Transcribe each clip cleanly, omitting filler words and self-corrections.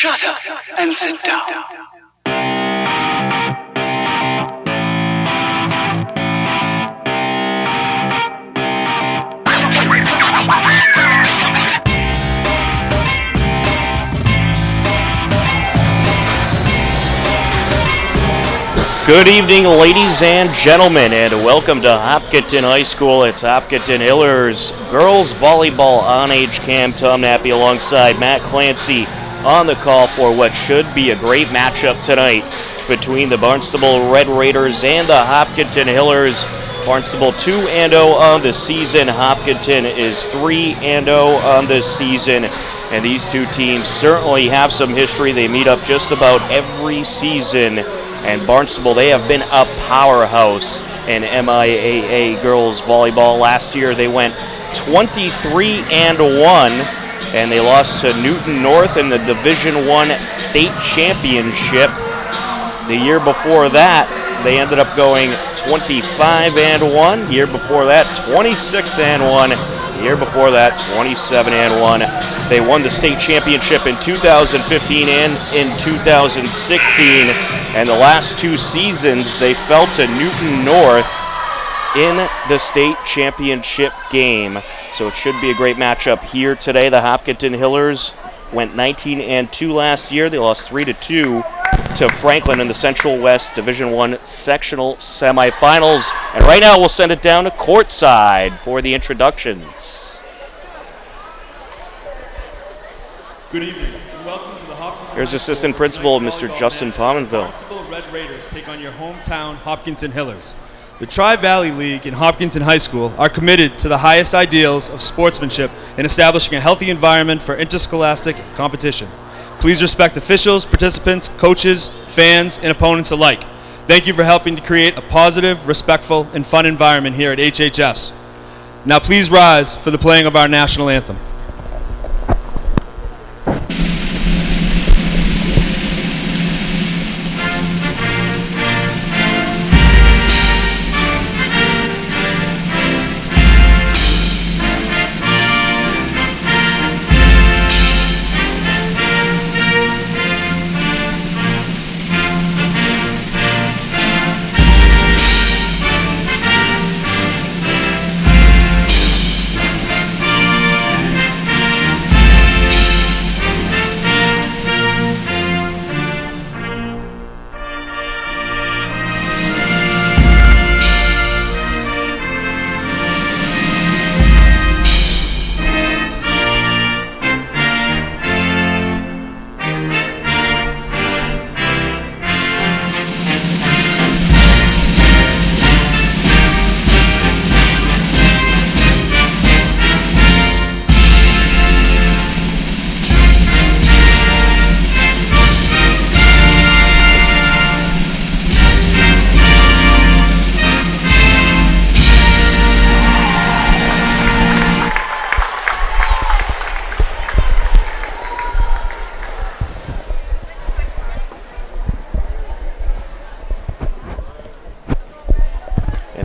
Shut up and sit down. Good evening, ladies and gentlemen, and welcome to Hopkinton High School. It's Hopkinton Hillers girls volleyball on Age Cam. Tom Nappy alongside Matt Clancy on the call for what should be a great matchup tonight between the Barnstable Red Raiders and the Hopkinton Hillers. Barnstable 2-0 on the season. Hopkinton is 3-0 on the season. And these two teams certainly have some history. They meet up just about every season. And Barnstable, they have been a powerhouse in MIAA girls volleyball. Last year they went 23-1, and they lost to Newton North in the Division I state championship. The year before that, they ended up going 25-1. Year before that, 26-1. Year before that, 27-1. They won the state championship in 2015 and in 2016. And the last two seasons, they fell to Newton North in the state championship game. So it should be a great matchup here today. The Hopkinton Hillers went 19-2 last year. They lost 3-2 to Franklin in the Central West Division I sectional semifinals. And right now we'll send it down to courtside for the introductions. Good evening, and welcome to the Hopkinton. Here's Assistant Principal Mr. Justin Pominville. Barnstable Red Raiders take on your hometown Hopkinton Hillers. The Tri-Valley League and Hopkinton High School are committed to the highest ideals of sportsmanship in establishing a healthy environment for interscholastic competition. Please respect officials, participants, coaches, fans, and opponents alike. Thank you for helping to create a positive, respectful, and fun environment here at HHS. Now please rise for the playing of our national anthem.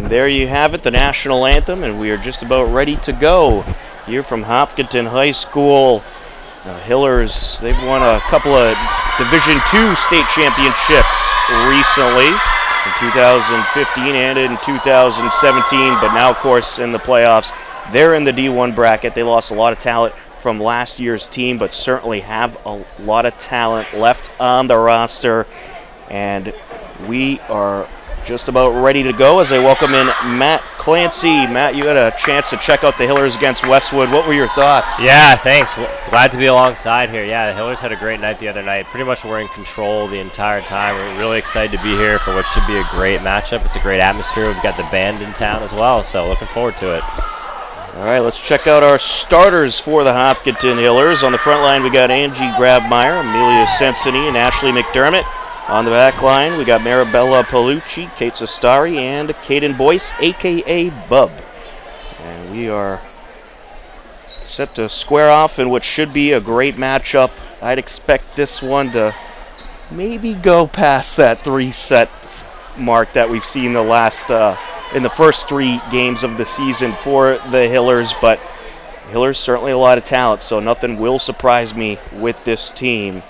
There you have it, the national anthem, and we are just about ready to go here from Hopkinton High School. The Hillers, they've won a couple of Division II state championships recently, in 2015 and in 2017, but now, of course, in the playoffs, they're in the D1 bracket. They lost a lot of talent from last year's team, but certainly have a lot of talent left on the roster, and we are just about ready to go as I welcome in Matt Clancy. Matt, you had a chance to check out the Hillers against Westwood. What were your thoughts? Yeah, thanks. Glad to be alongside here. Yeah, the Hillers had a great night the other night. Pretty much were in control the entire time. We're really excited to be here for what should be a great matchup. It's a great atmosphere. We've got the band in town as well, so looking forward to it. All right, let's check out our starters for the Hopkinton Hillers. On the front line, we got Angie Grabmeyer, Amelia Sensini, and Ashley McDermott. On the back line, we got Maribella Palucci, Kate Sestari, and Caden Boyce, a.k.a. Bub. And we are set to square off in what should be a great matchup. I'd expect this one to maybe go past that 3-set mark that we've seen the last in the first 3 games of the season for the Hillers, but Hillers certainly a lot of talent, so nothing will surprise me with this team.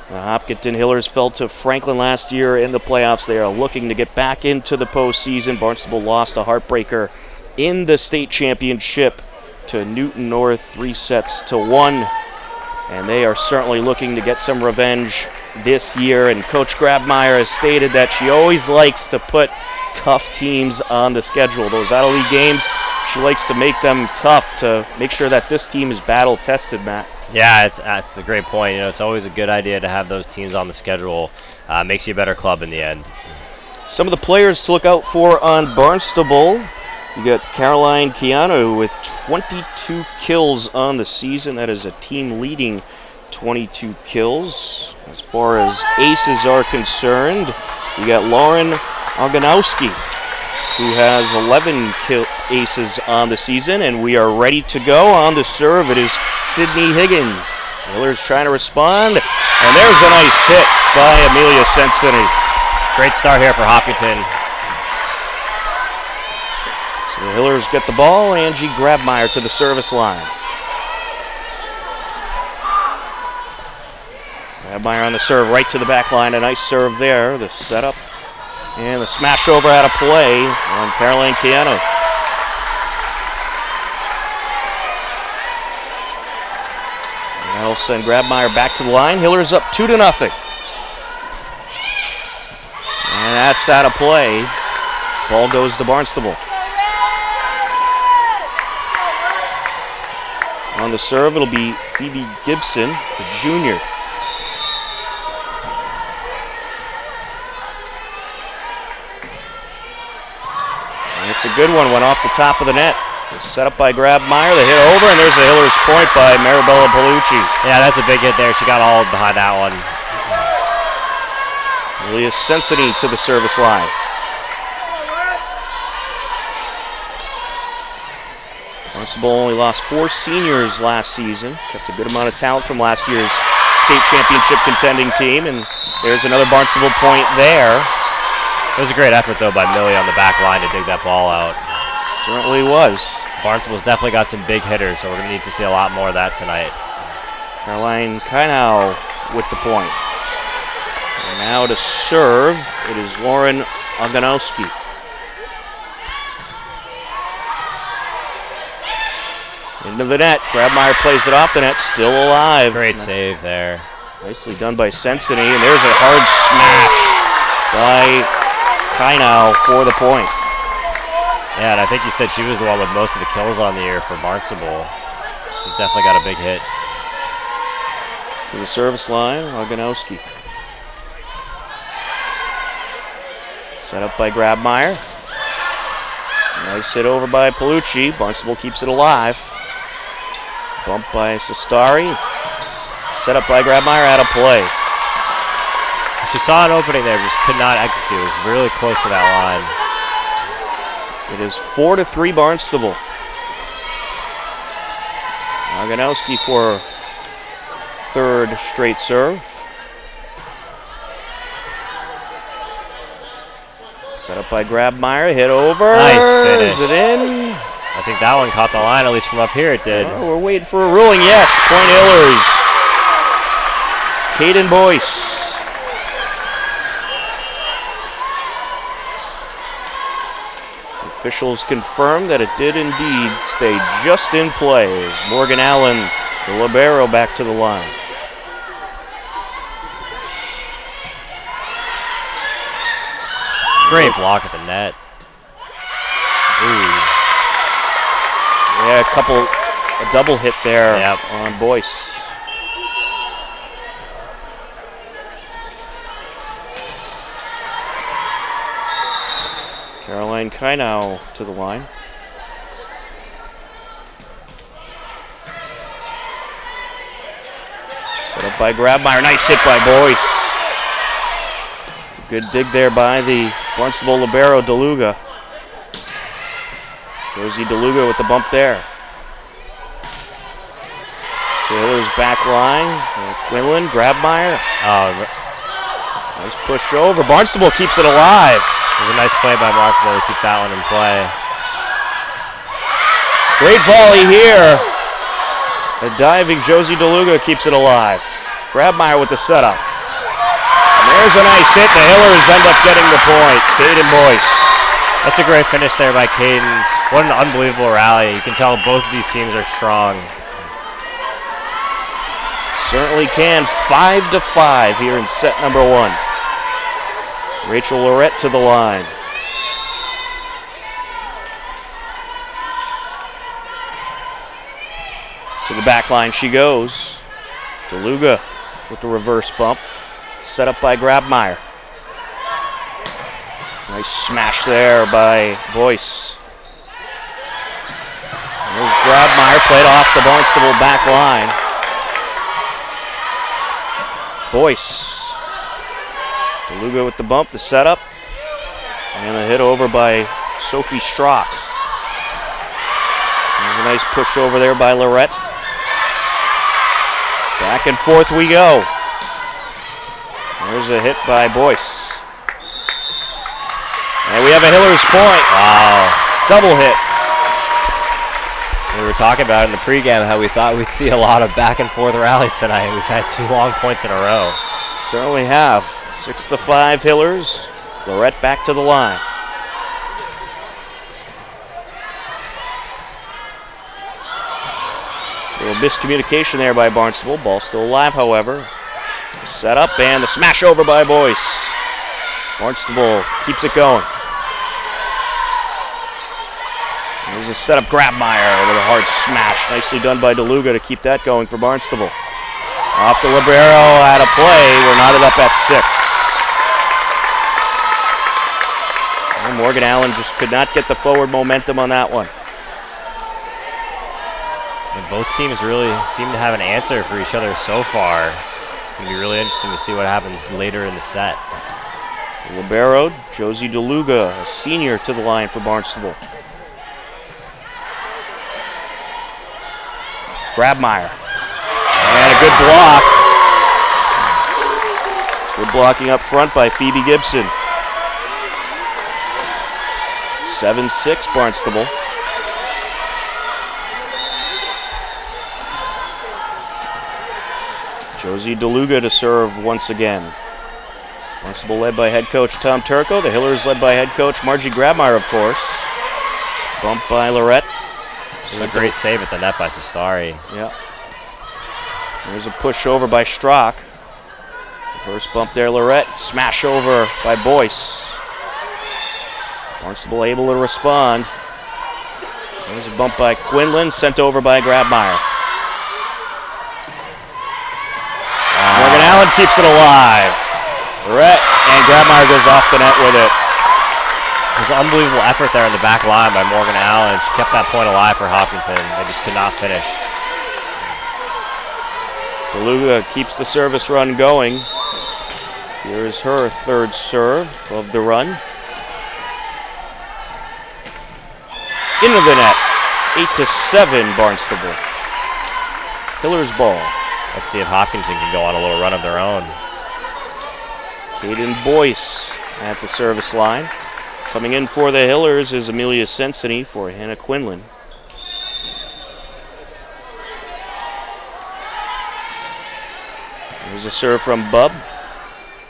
The Hopkinton Hillers fell to Franklin last year in the playoffs. They are looking to get back into the postseason. Barnstable lost a heartbreaker in the state championship to Newton North 3-1. And they are certainly looking to get some revenge this year. And Coach Grabmeyer has stated that she always likes to put tough teams on the schedule. Those out-of-league games, she likes to make them tough to make sure that this team is battle-tested, Matt. Yeah, that's a great point. It's always a good idea to have those teams on the schedule. Makes you a better club in the end. Some of the players to look out for on Barnstable. You got Caroline Keanu with 22 kills on the season. That is a team-leading 22 kills. As far as aces are concerned, you got Lauren Oganowski, who has 11 aces on the season, and we are ready to go. On the serve, it is Sydney Higgins. Miller's trying to respond, and there's a nice hit by Amelia Sensini. Great start here for Hopkinton. So the Hillers get the ball. Angie Grabmeyer to the service line. Grabmeyer on the serve, right to the back line. A nice serve there. The setup and the smash over out of play on Caroline Keanu. That'll send Grabmeyer back to the line. Hillers up 2-0. And that's out of play. Ball goes to Barnstable. On the serve, it'll be Phoebe Gibson, the junior. And it's a good one, went off the top of the net. It's set up by Grabmeyer, the hit over, and there's a Hillers point by Maribella Palucci. Yeah, that's a big hit there. She got all behind that one. Amelia Sensini to the service line. Barnstable only lost 4 seniors last season. Kept a good amount of talent from last year's state championship contending team, and there's another Barnstable point there. It was a great effort, though, by Millie on the back line to dig that ball out. Certainly was. Barnstable's definitely got some big hitters, so we're going to need to see a lot more of that tonight. Caroline Kainow with the point. And now to serve, it is Lauren Oganowski. Into the net. Grabmeyer plays it off the net, still alive. Great save there. Nicely done by Sensini, and there's a hard smash by Kainow for the point. Yeah, and I think you said she was the one with most of the kills on the year for Barnstable. She's definitely got a big hit. To the service line, Oganowski. Set up by Grabmeyer. Nice hit over by Palucci. Barnstable keeps it alive. Bump by Sestari. Set up by Grabmeyer, out of play. She saw an opening there, just could not execute. It was really close to that line. It is 4-3 Barnstable. Oganowski for third straight serve. Set up by Grabmeyer, hit over. Nice finish. Is it in? I think that one caught the line, at least from up here it did. Oh, we're waiting for a ruling. Yes, point Hillers. Caden Boyce. Officials confirm that it did indeed stay just in play as Morgan Allen, the libero, back to the line. Great block at the net. Ooh. Yeah, a double hit there on Boyce. Caroline Kainow to the line. Set up by Grabmeyer. Nice hit by Boyce. Good dig there by the Barnstable libero, DeLuga. Josie DeLuga with the bump there. Taylor's back line. Quinlan, Grabmeyer. Nice push over. Barnstable keeps it alive. It was a nice play by Barnstable to keep that one in play. Great volley here. A diving Josie DeLuga keeps it alive. Grabmeyer with the setup. There's a nice hit. The Hillers end up getting the point. Caden Boyce. That's a great finish there by Caden. What an unbelievable rally. You can tell both of these teams are strong. Certainly can. 5-5 here in set number 1. Rachel Lorette to the line. To the back line she goes. DeLuga with the reverse bump. Set up by Grabmeyer. Nice smash there by Boyce. There's Grabmeyer, played off the Barnstable back line. Boyce. DeLuga with the bump, the setup. And a hit over by Sophie Strock. There's a nice push over there by Lorette. Back and forth we go. There's a hit by Boyce. And we have a Hillers point. Wow. Double hit. We were talking about in the pregame how we thought we'd see a lot of back and forth rallies tonight. We've had 2 long points in a row. Certainly have. 6-5 Hillers. Lorette back to the line. A little miscommunication there by Barnstable. Ball still alive, however. Set up and the smash over by Boyce. Barnstable keeps it going. There's a setup, Grabmeyer with a hard smash. Nicely done by DeLuga to keep that going for Barnstable. Off the libero at a play. We're knotted up at 6. Well, Morgan Allen just could not get the forward momentum on that one. And both teams really seem to have an answer for each other so far. It's going to be really interesting to see what happens later in the set. Libero, Josie DeLuga, a senior to the line for Barnstable. Grabmeyer. And a good block. Good blocking up front by Phoebe Gibson. 7-6 Barnstable. Josie DeLuga to serve once again. Barnstable led by head coach Tom Turco. The Hillers led by head coach Margie Grabmeyer, of course. Bump by Lorette. This is a great save at the net by Sestari. Yeah. There's a push over by Strock. First bump there, Lorette. Smash over by Boyce. Barnstable able to respond. There's a bump by Quinlan, sent over by Grabmeyer. Morgan Allen keeps it alive. Lorette and Grabmeyer goes off the net with it. There's an unbelievable effort there in the back line by Morgan Allen. She kept that point alive for Hopkinton. They just could not finish. DeLuga keeps the service run going. Here is her third serve of the run. Into the net. 8-7 Barnstable. Hillers ball. Let's see if Hopkinton can go on a little run of their own. Caden Boyce at the service line. Coming in for the Hillers is Amelia Sensini for Hannah Quinlan. There's a serve from Bub.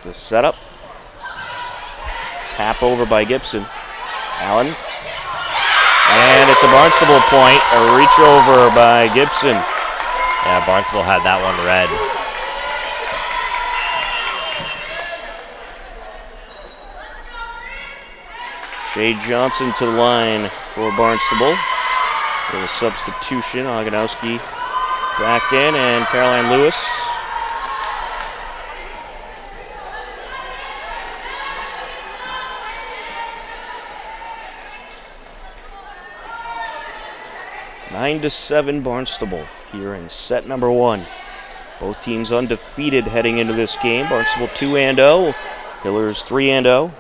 The setup. Tap over by Gibson. Allen. And it's a Barnstable point. A reach over by Gibson. Yeah, Barnstable had that one red. Shay Johnson to the line for Barnstable. With a substitution. Oganowski back in and Caroline Lewis. Nine to 7 Barnstable here in set number 1. Both teams undefeated heading into this game. Barnstable 2-0, Hillers 3-0.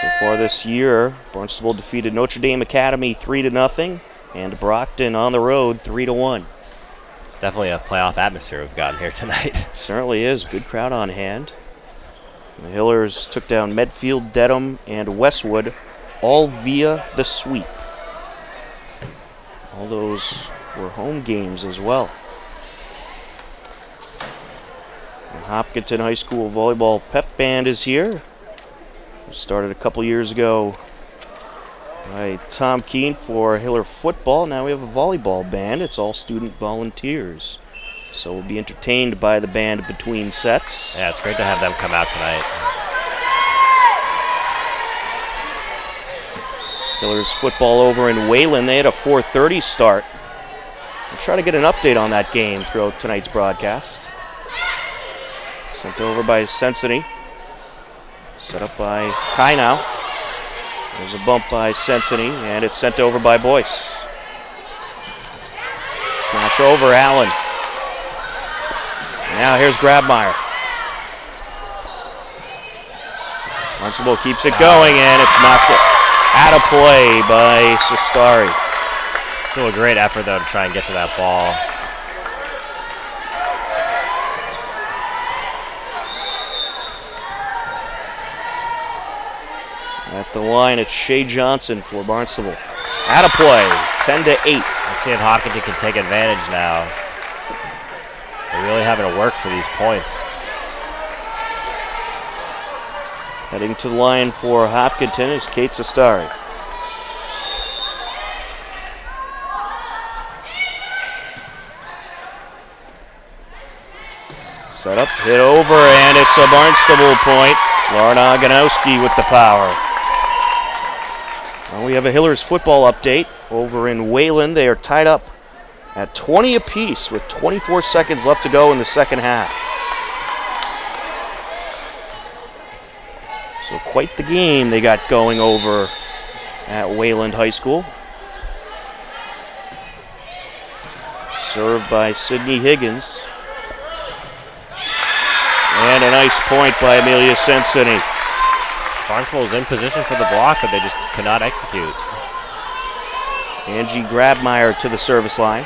So far this year, Barnstable defeated Notre Dame Academy 3-0 and Brockton on the road 3-1. It's definitely a playoff atmosphere we've gotten here tonight. It certainly is. Good crowd on hand. The Hillers took down Medfield, Dedham, and Westwood all via the sweep. All those were home games as well. Hopkinton High School Volleyball Pep Band is here. Started a couple years ago by Tom Keene for Hiller football. Now we have a volleyball band. It's all student volunteers. So we'll be entertained by the band between sets. Yeah, it's great to have them come out tonight. Hiller's football over in Wayland. They had a 4:30 start. We'll try to get an update on that game throughout tonight's broadcast. Sent over by Sensini. Set up by Kai now. There's a bump by Sensini, and it's sent over by Boyce. Smash over Allen. Now here's Grabmeyer. Barnstable keeps it going, and it's knocked out of play by Sestari. Still a great effort, though, to try and get to that ball. At the line, it's Shea Johnson for Barnstable. Out of play, 10-8. Let's see if Hopkinton can take advantage now. They're really having to work for these points. Heading to the line for Hopkinton is Kate Sestari. Set up, hit over, and it's a Barnstable point. Lauren Oganowski with the power. Well, we have a Hillers football update over in Wayland. They are tied up at 20 apiece with 24 seconds left to go in the second half. So quite the game they got going over at Wayland High School. Served by Sydney Higgins. And a nice point by Amelia Sensini. Barnstable is in position for the block, but they just cannot execute. Angie Grabmeyer to the service line.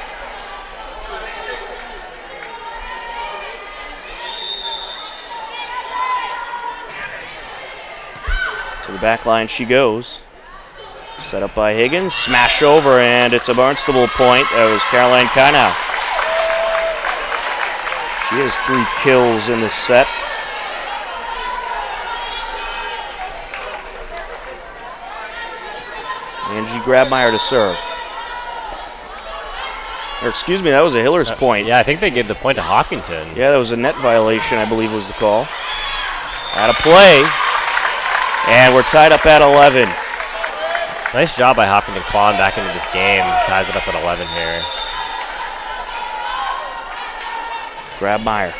To the back line she goes. Set up by Higgins. Smash over, and it's a Barnstable point. That was Caroline Kanow. She has 3 kills in this set. Angie Grabmeyer to serve. Or excuse me, that was a Hillers point. Yeah, I think they gave the point to Hopkinton. Yeah, that was a net violation, I believe was the call. Out of play. And we're tied up at 11. Nice job by Hopkinton clawing back into this game. Ties it up at 11 here. Grabmeyer.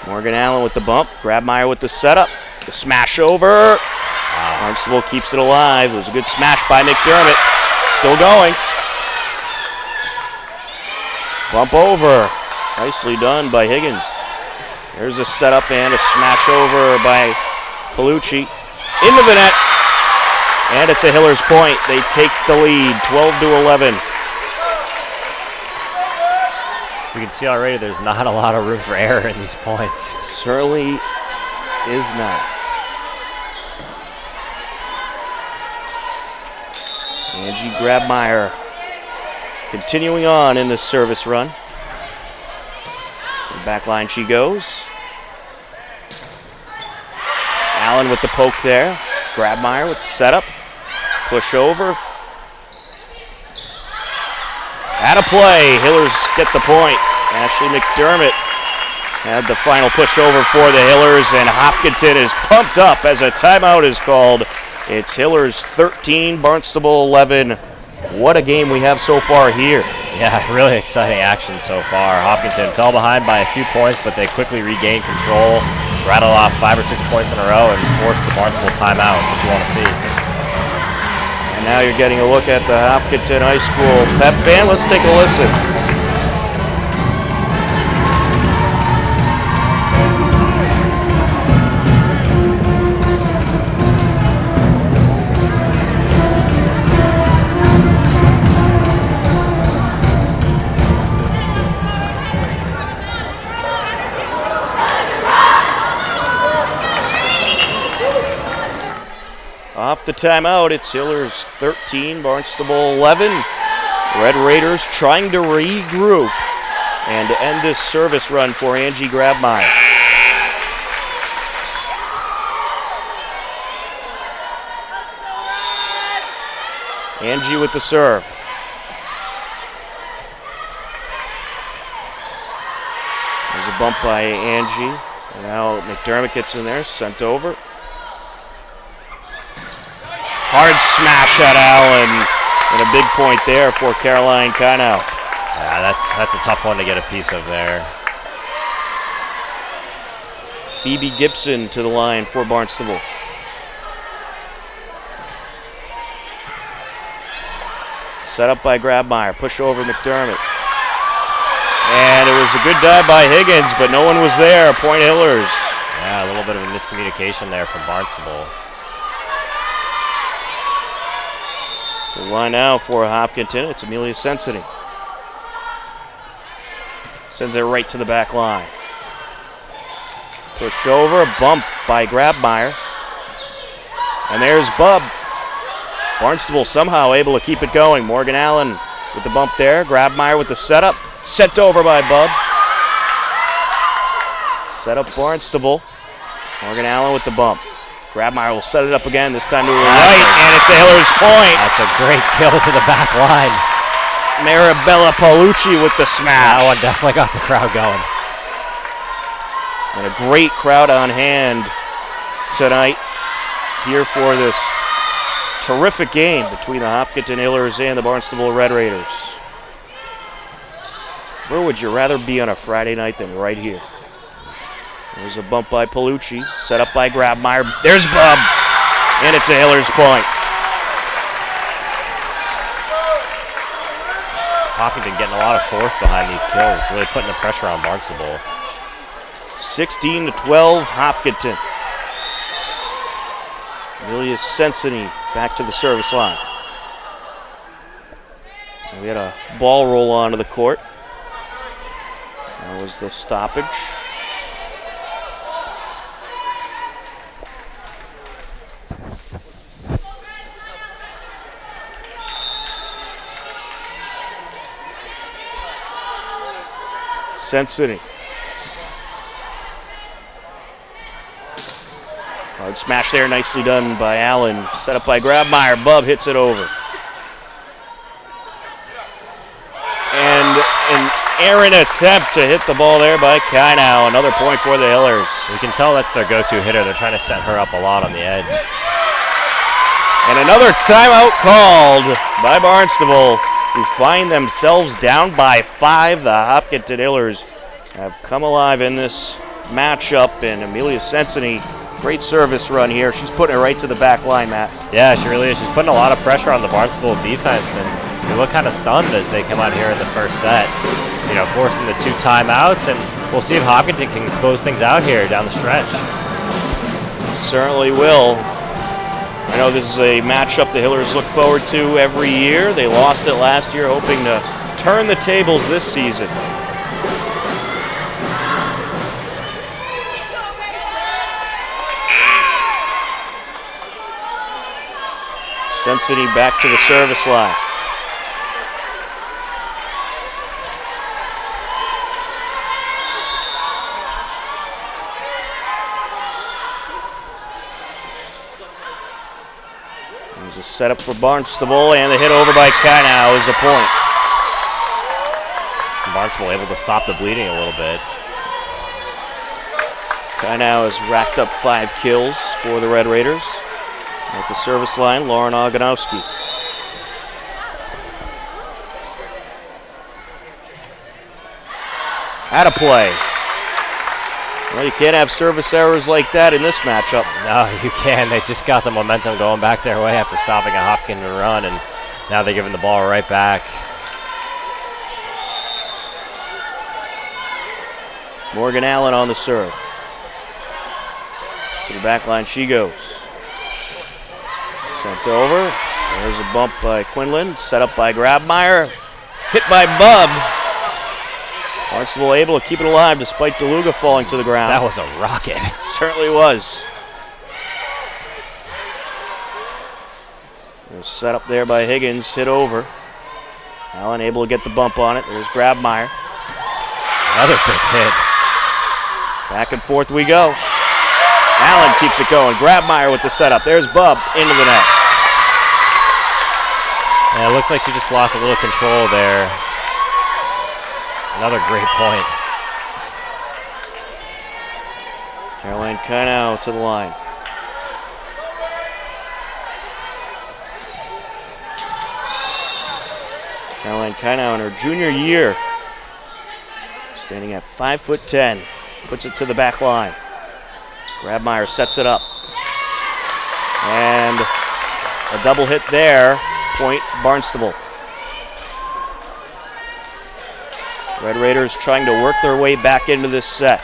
Morgan Allen with the bump. Grabmeyer with the setup. The smash over. Wow. Barnstable keeps it alive. It was a good smash by McDermott. Still going. Bump over. Nicely done by Higgins. There's a setup and a smash over by Palucci. Into the net. And it's a Hillers point. They take the lead, 12-11. We can see already there's not a lot of room for error in these points. Certainly is not. Angie Grabmeyer continuing on in the service run. To the back line she goes. Allen with the poke there. Grabmeyer with the setup. Push over. Out of play. Hillers get the point. Ashley McDermott had the final push over for the Hillers, and Hopkinton is pumped up as a timeout is called. It's Hillers 13, Barnstable 11. What a game we have so far here. Yeah, really exciting action so far. Hopkinton fell behind by a few points, but they quickly regained control, rattled off 5 or 6 points in a row, and forced the Barnstable timeout. That's what you want to see. And now you're getting a look at the Hopkinton High School pep band. Let's take a listen. Off the timeout, it's Hillers 13, Barnstable 11. Red Raiders trying to regroup and end this service run for Angie Grabmeyer. Angie with the serve. There's a bump by Angie. And now McDermott gets in there, sent over. Hard smash at Allen. And a big point there for Caroline Kinow. Yeah, that's a tough one to get a piece of there. Phoebe Gibson to the line for Barnstable. Set up by Grabmeyer, push over McDermott. And it was a good dive by Higgins, but no one was there. Point Hillers. Yeah, a little bit of a miscommunication there from Barnstable. To the line now for Hopkinton, it's Amelia Sensiting. Sends it right to the back line. Push over, bump by Grabmeyer. And there's Bub. Barnstable somehow able to keep it going. Morgan Allen with the bump there. Grabmeyer with the setup. Sent over by Bub. Set up Barnstable. Morgan Allen with the bump. Grabmeyer will set it up again, this time to her right, and it's a Hillers point. That's a great kill to the back line. Maribella Paolucci with the smash. That one definitely got the crowd going. And a great crowd on hand tonight here for this terrific game between the Hopkinton Hillers and the Barnstable Red Raiders. Where would you rather be on a Friday night than right here? There's a bump by Paolucci, set up by Grabmeyer. There's Bub, and it's a Hillers point. Hopkinton getting a lot of force behind these kills, really putting the pressure on Barnstable. 16-12 Hopkinton. Amelia Sensiting back to the service line. And we had a ball roll onto the court. That was the stoppage. Sensiting. Hard smash there, nicely done by Allen. Set up by Grabmeyer. Bub hits it over. And an errant attempt to hit the ball there by Kinow. Another point for the Hillers. You can tell that's their go-to hitter. They're trying to set her up a lot on the edge. And another timeout called by Barnstable, who find themselves down by 5. The Hopkinton Hillers have come alive in this matchup, and Amelia Sensiting, great service run here. She's putting it right to the back line, Matt. Yeah, she really is. She's putting a lot of pressure on the Barnstable defense, and they look kind of stunned as they come out here in the first set. You know, forcing the 2 timeouts, and we'll see if Hopkinton can close things out here down the stretch. Certainly will. I know this is a matchup the Hillers look forward to every year. They lost it last year, hoping to turn the tables this season. Sensiting back to the service line. There's a setup for Barnstable, and the hit over by Kinow is a point. Barnstable able to stop the bleeding a little bit. Kinow has racked up 5 kills for the Red Raiders. At the service line, Lauren Oganowski. Had a play. Well, you can't have service errors like that in this matchup. No, you can. They just got the momentum going back their way after stopping a Hopkinton run, and now they're giving the ball right back. Morgan Allen on the serve. To the back line she goes. Sent over. There's a bump by Quinlan. Set up by Grabmeyer. Hit by Bub. Barnstable able to keep it alive despite DeLuga falling to the ground. That was a rocket. It certainly was. It was set up there by Higgins. Hit over. Allen able to get the bump on it. There's Grabmeyer. Another big hit. Back and forth we go. Allen keeps it going. Grabmeyer with the setup. There's Bub into the net. Yeah, it looks like she just lost a little control there. Another great point. Caroline Kynau to the line. Caroline Kynau in her junior year, standing at 5'10", puts it to the back line. Grabmeyer sets it up. And a double hit there, point Barnstable. Red Raiders trying to work their way back into this set.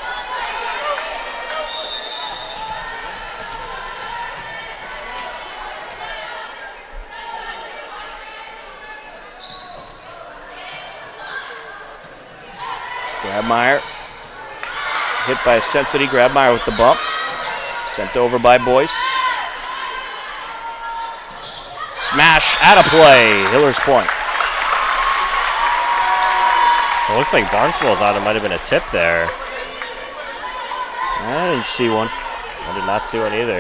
Grabmeyer, hit by Sensity. Grabmeyer with the bump. Sent over by Boyce. Smash out of play. Hiller's point. It looks like Barnstable thought it might have been a tip there. I didn't see one. I did not see one either.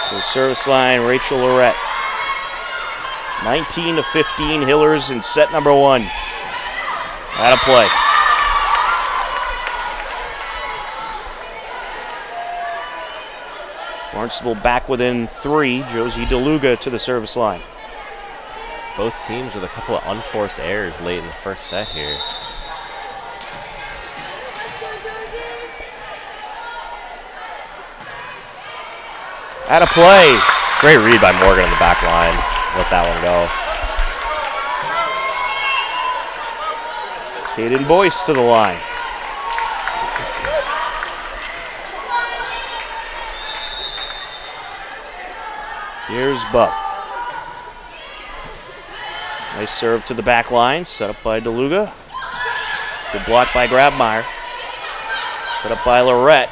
To the service line, Rachel Lorette. 19-15 Hillers in set number 1. Out of play. Barnstable back within 3. Josie DeLuga to the service line. Both teams with a couple of unforced errors late in the first set here. Out of play. Great read by Morgan on the back line. Let that one go. Kaden Boyce to the line. Here's Bub. Nice serve to the back line, set up by DeLuga. Good block by Grabmeyer. Set up by Lorette.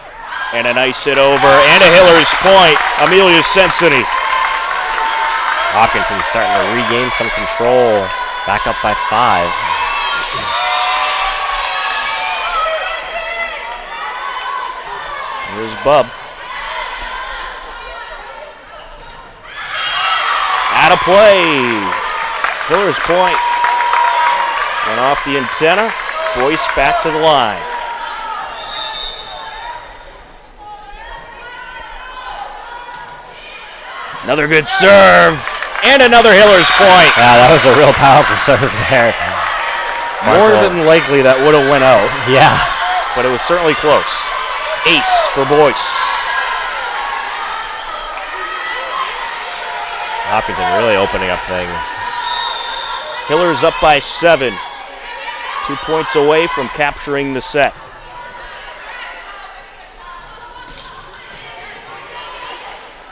And a nice hit over, and a Hiller's point. Amelia Sensity. Hopkinton starting to regain some control. Back up by 5. Here's Bub. Out of play. Hiller's point. Went off the antenna. Boyce back to the line. Another good serve. And another Hiller's point. Yeah, that was a real powerful serve there. More than likely that would have went out. Yeah. But it was certainly close. Ace for Boyce. Hopkinton really opening up things. Hiller's up by 7. 2 points away from capturing the set.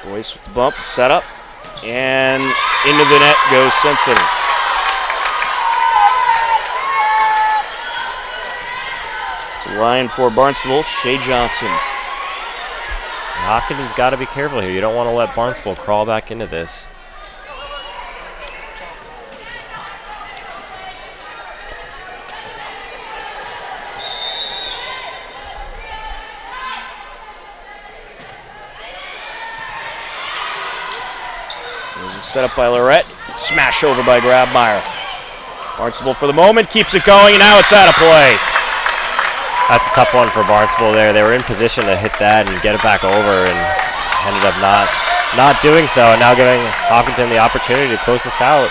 Boyce with the bump, set up, and into the net goes Sensity. To line for Barnstable, Shea Johnson. Hopkinton's got to be careful here. You don't want to let Barnstable crawl back into this. Set up by Lorette, smash over by Grabmeyer. Barnstable for the moment, keeps it going, and now it's out of play. That's a tough one for Barnstable there. They were in position to hit that and get it back over and ended up not doing so, and now giving Hopkinton the opportunity to close this out.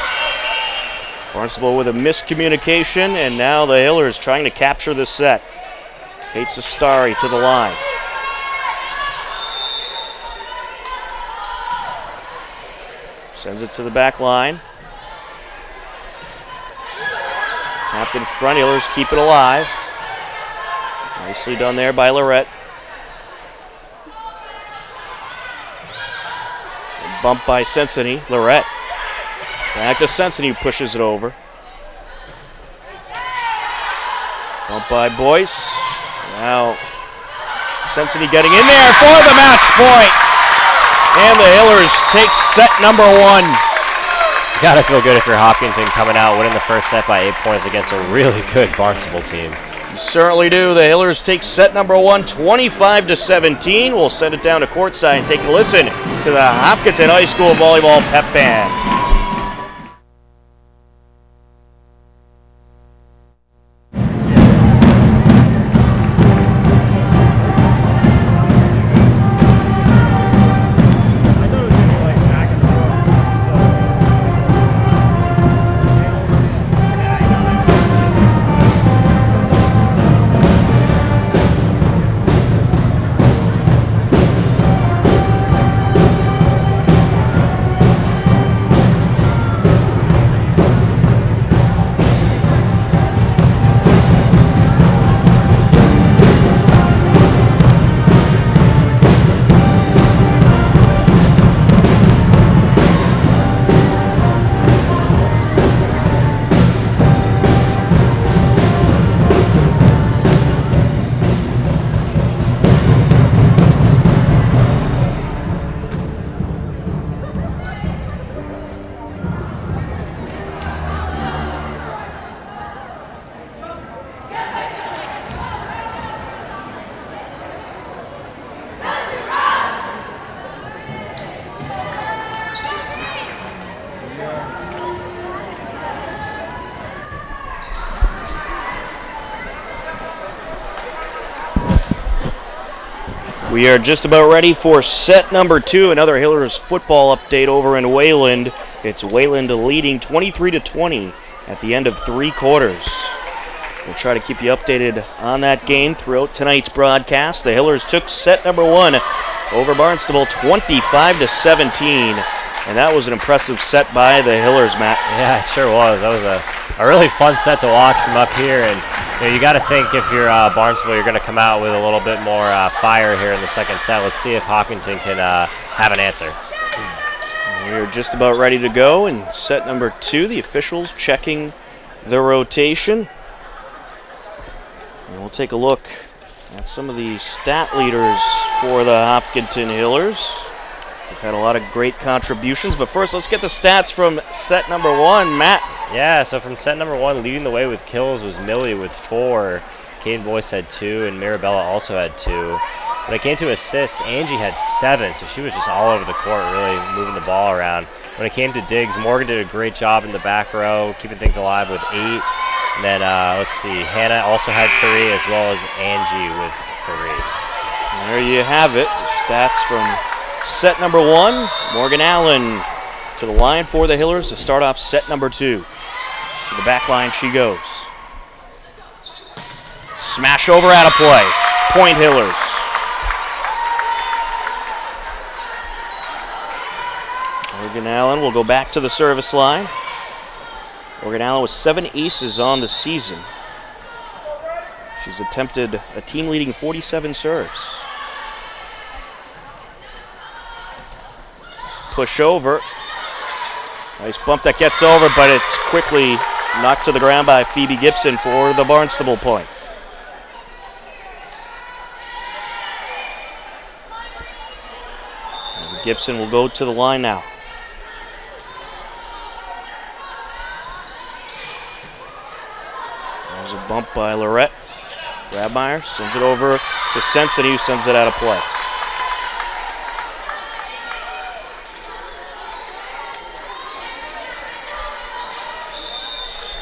Barnstable with a miscommunication, and now the Hillers trying to capture this set. Kate Sestari to the line. Sends it to the back line. Tapped in front, Hillers keep it alive. Nicely done there by Lorette. Bump by Sensity. Lorette. Back to Sensity, who pushes it over. Bump by Boyce. Now Sensity getting in there for the match point. And the Hillers take set number 1. You gotta feel good if you're Hopkinton coming out winning the first set by 8 points against a really good Barnstable team. You certainly do. The Hillers take set number 1, 25-17. We'll send it down to courtside and take a listen to the Hopkinton High School Volleyball Pep Band. We are just about ready for set number 2. Another Hillers football update over in Wayland. It's Wayland leading 23-20 at the end of 3 quarters. We'll try to keep you updated on that game throughout tonight's broadcast. The Hillers took set number 1 over Barnstable 25-17. And that was an impressive set by the Hillers, Matt. Yeah, it sure was. That was a really fun set to watch from up here. And you got to think if you're Barnstable, you're going to come out with a little bit more fire here in the second set. Let's see if Hopkinton can have an answer. We're just about ready to go in set number 2. The officials checking the rotation. And we'll take a look at some of the stat leaders for the Hopkinton Hillers. We've had a lot of great contributions, but first let's get the stats from set number 1. Matt. Yeah, so from set number 1, leading the way with kills was Millie with 4. Caden Boyce had 2, and Mirabella also had 2. When it came to assists, Angie had 7, so she was just all over the court, really moving the ball around. When it came to digs, Morgan did a great job in the back row, keeping things alive with 8. And then, let's see, Hannah also had 3, as well as Angie with 3. And there you have it, stats from set number 1. Morgan Allen to the line for the Hillers to start off set number 2. To the back line she goes. Smash over out of play. Point Hillers. Morgan Allen will go back to the service line. Morgan Allen with 7 aces on the season. She's attempted a team-leading 47 serves. Push over. Nice bump that gets over, but it's quickly knocked to the ground by Phoebe Gibson for the Barnstable point. And Gibson will go to the line now. There's a bump by Lorette. Grabmeyer sends it over to Sensitive, who sends it out of play.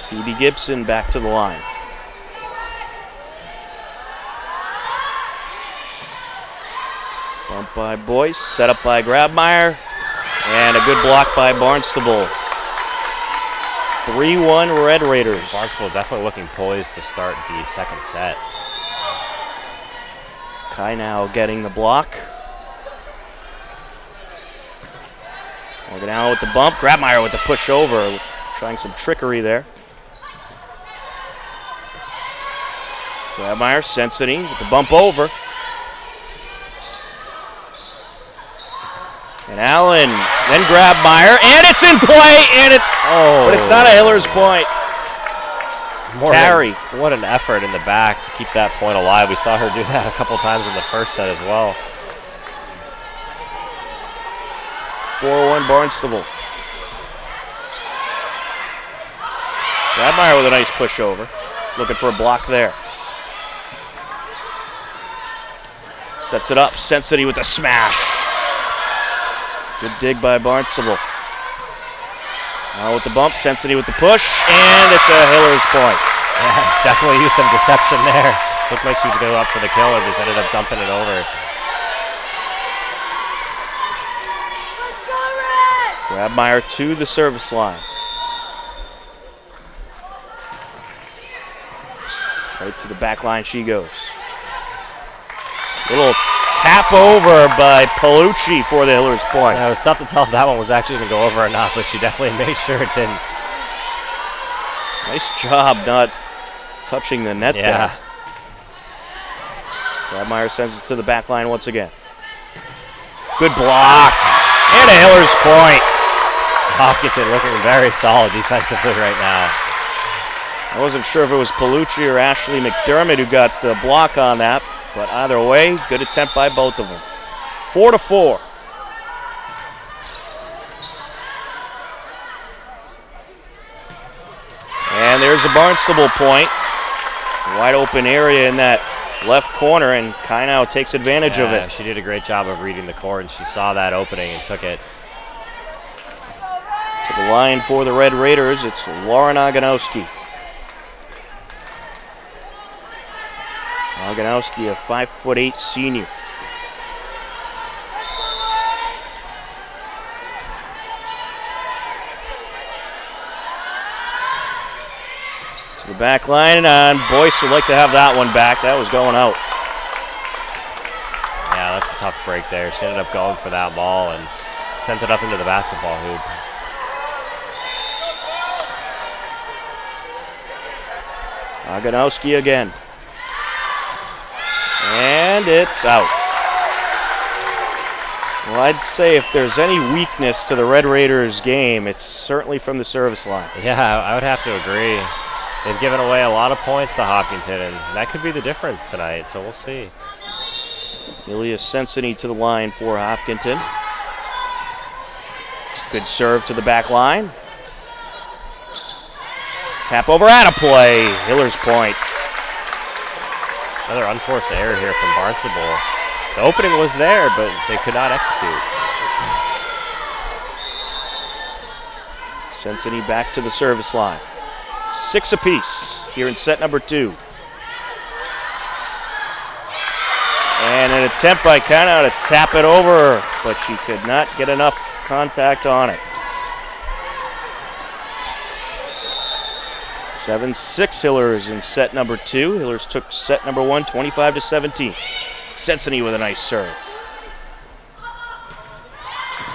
Phoebe Gibson back to the line. Bump by Boyce, set up by Grabmeyer, and a good block by Barnstable. 3-1 Red Raiders. Barnstable definitely looking poised to start the second set. Kai now getting the block. Morgan Allen with the bump, Grabmeyer with the push over, trying some trickery there. Grabmeyer, Sensitive with the bump over. And Allen, then Grabmeyer, and it's in play, and but it's not a Hillers point. Carry. What an effort in the back to keep that point alive. We saw her do that a couple times in the first set as well. 4-1 Barnstable. Grabmeyer with a nice pushover. Looking for a block there. Sets it up. Sensity with the smash. Good dig by Barnstable. Now with the bump, Sensity with the push, and it's a Hillers point. Yeah, definitely used some deception there. Looked like she was going to go up for the kill, and just ended up dumping it over. Grabmeyer to the service line. Right to the back line she goes. Little tap over by Palucci for the Hillers point. Yeah, it was tough to tell if that one was actually going to go over or not, but she definitely made sure it didn't. Nice job not touching the net there. Grabmeyer sends it to the back line once again. Good block. And a Hillers point. Hopkinton looking very solid defensively right now. I wasn't sure if it was Palucci or Ashley McDermott who got the block on that, but either way, good attempt by both of them. 4-4. And there's a Barnstable point. Wide open area in that left corner, and Kainau takes advantage of it. She did a great job of reading the court, and she saw that opening and took it. To the line for the Red Raiders, it's Lauren Oganowski. Oganowski, a 5'8" senior. To the back line, and Boyce would like to have that one back. That was going out. Yeah, that's a tough break there. She ended up going for that ball and sent it up into the basketball hoop. Oganowski again. And it's out. Well, I'd say if there's any weakness to the Red Raiders game, it's certainly from the service line. Yeah, I would have to agree. They've given away a lot of points to Hopkinton, and that could be the difference tonight, so we'll see. Ilya Sensini to the line for Hopkinton. Good serve to the back line. Tap over, out of play. Hillers point. Another unforced error here from Barnstable. The opening was there, but they could not execute. Sensini back to the service line. 6 apiece here in set number 2. And an attempt by Kainau to tap it over, but she could not get enough contact on it. 7-6 Hillers in set number 2. Hillers took set number 1, 25-17. Sensini with a nice serve.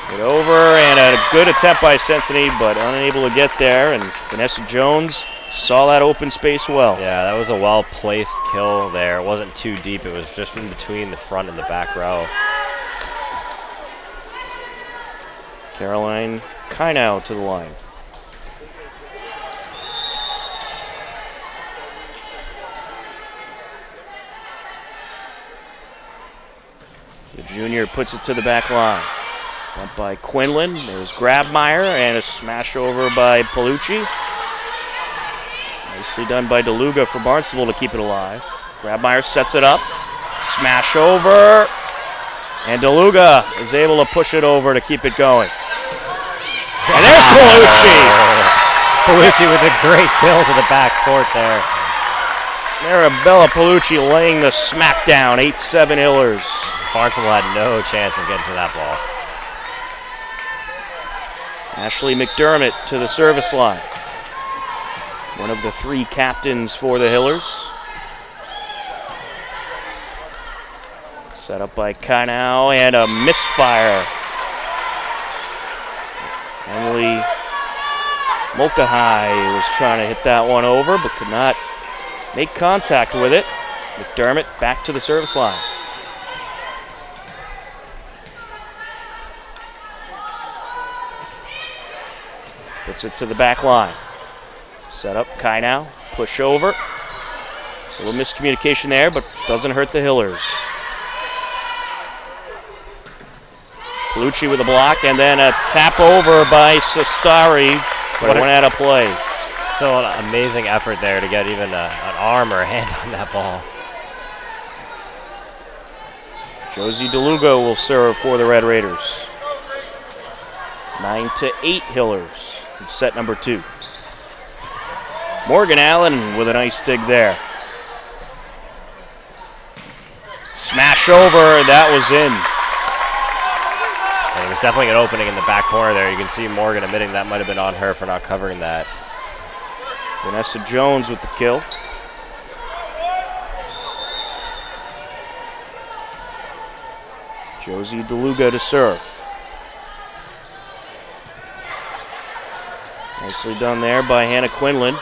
Get over, and a good attempt by Sensini, but unable to get there. And Vanessa Jones saw that open space well. Yeah, that was a well-placed kill there. It wasn't too deep. It was just in between the front and the back row. Caroline Kainau to the line. The junior puts it to the back line. Bumped by Quinlan. There's Grabmeyer, and a smash over by Palucci. Nicely done by DeLuga for Barnstable to keep it alive. Grabmeyer sets it up. Smash over. And DeLuga is able to push it over to keep it going. And there's Palucci. Palucci with a great kill to the back court there. Marabella Palucci laying the smackdown. 8-7 Hillers. Barnstable had no chance of getting to that ball. Ashley McDermott to the service line. One of the 3 captains for the Hillers. Set up by Kainau, and a misfire. Emily Mulcahy was trying to hit that one over, but could not make contact with it. McDermott back to the service line. Puts it to the back line. Set up, Kainau, push over. A little miscommunication there, but doesn't hurt the Hillers. Lucci with a block, and then a tap over by Sestari, but it went out of play. Still an amazing effort there to get even an arm or a hand on that ball. Josie DeLugo will serve for the Red Raiders. 9-8 Hillers in set number 2. Morgan Allen with a nice dig there. Smash over, and that was in. And there was definitely an opening in the back corner there. You can see Morgan admitting that might have been on her for not covering that. Vanessa Jones with the kill. Josie DeLuga to serve. Nicely done there by Hannah Quinlan.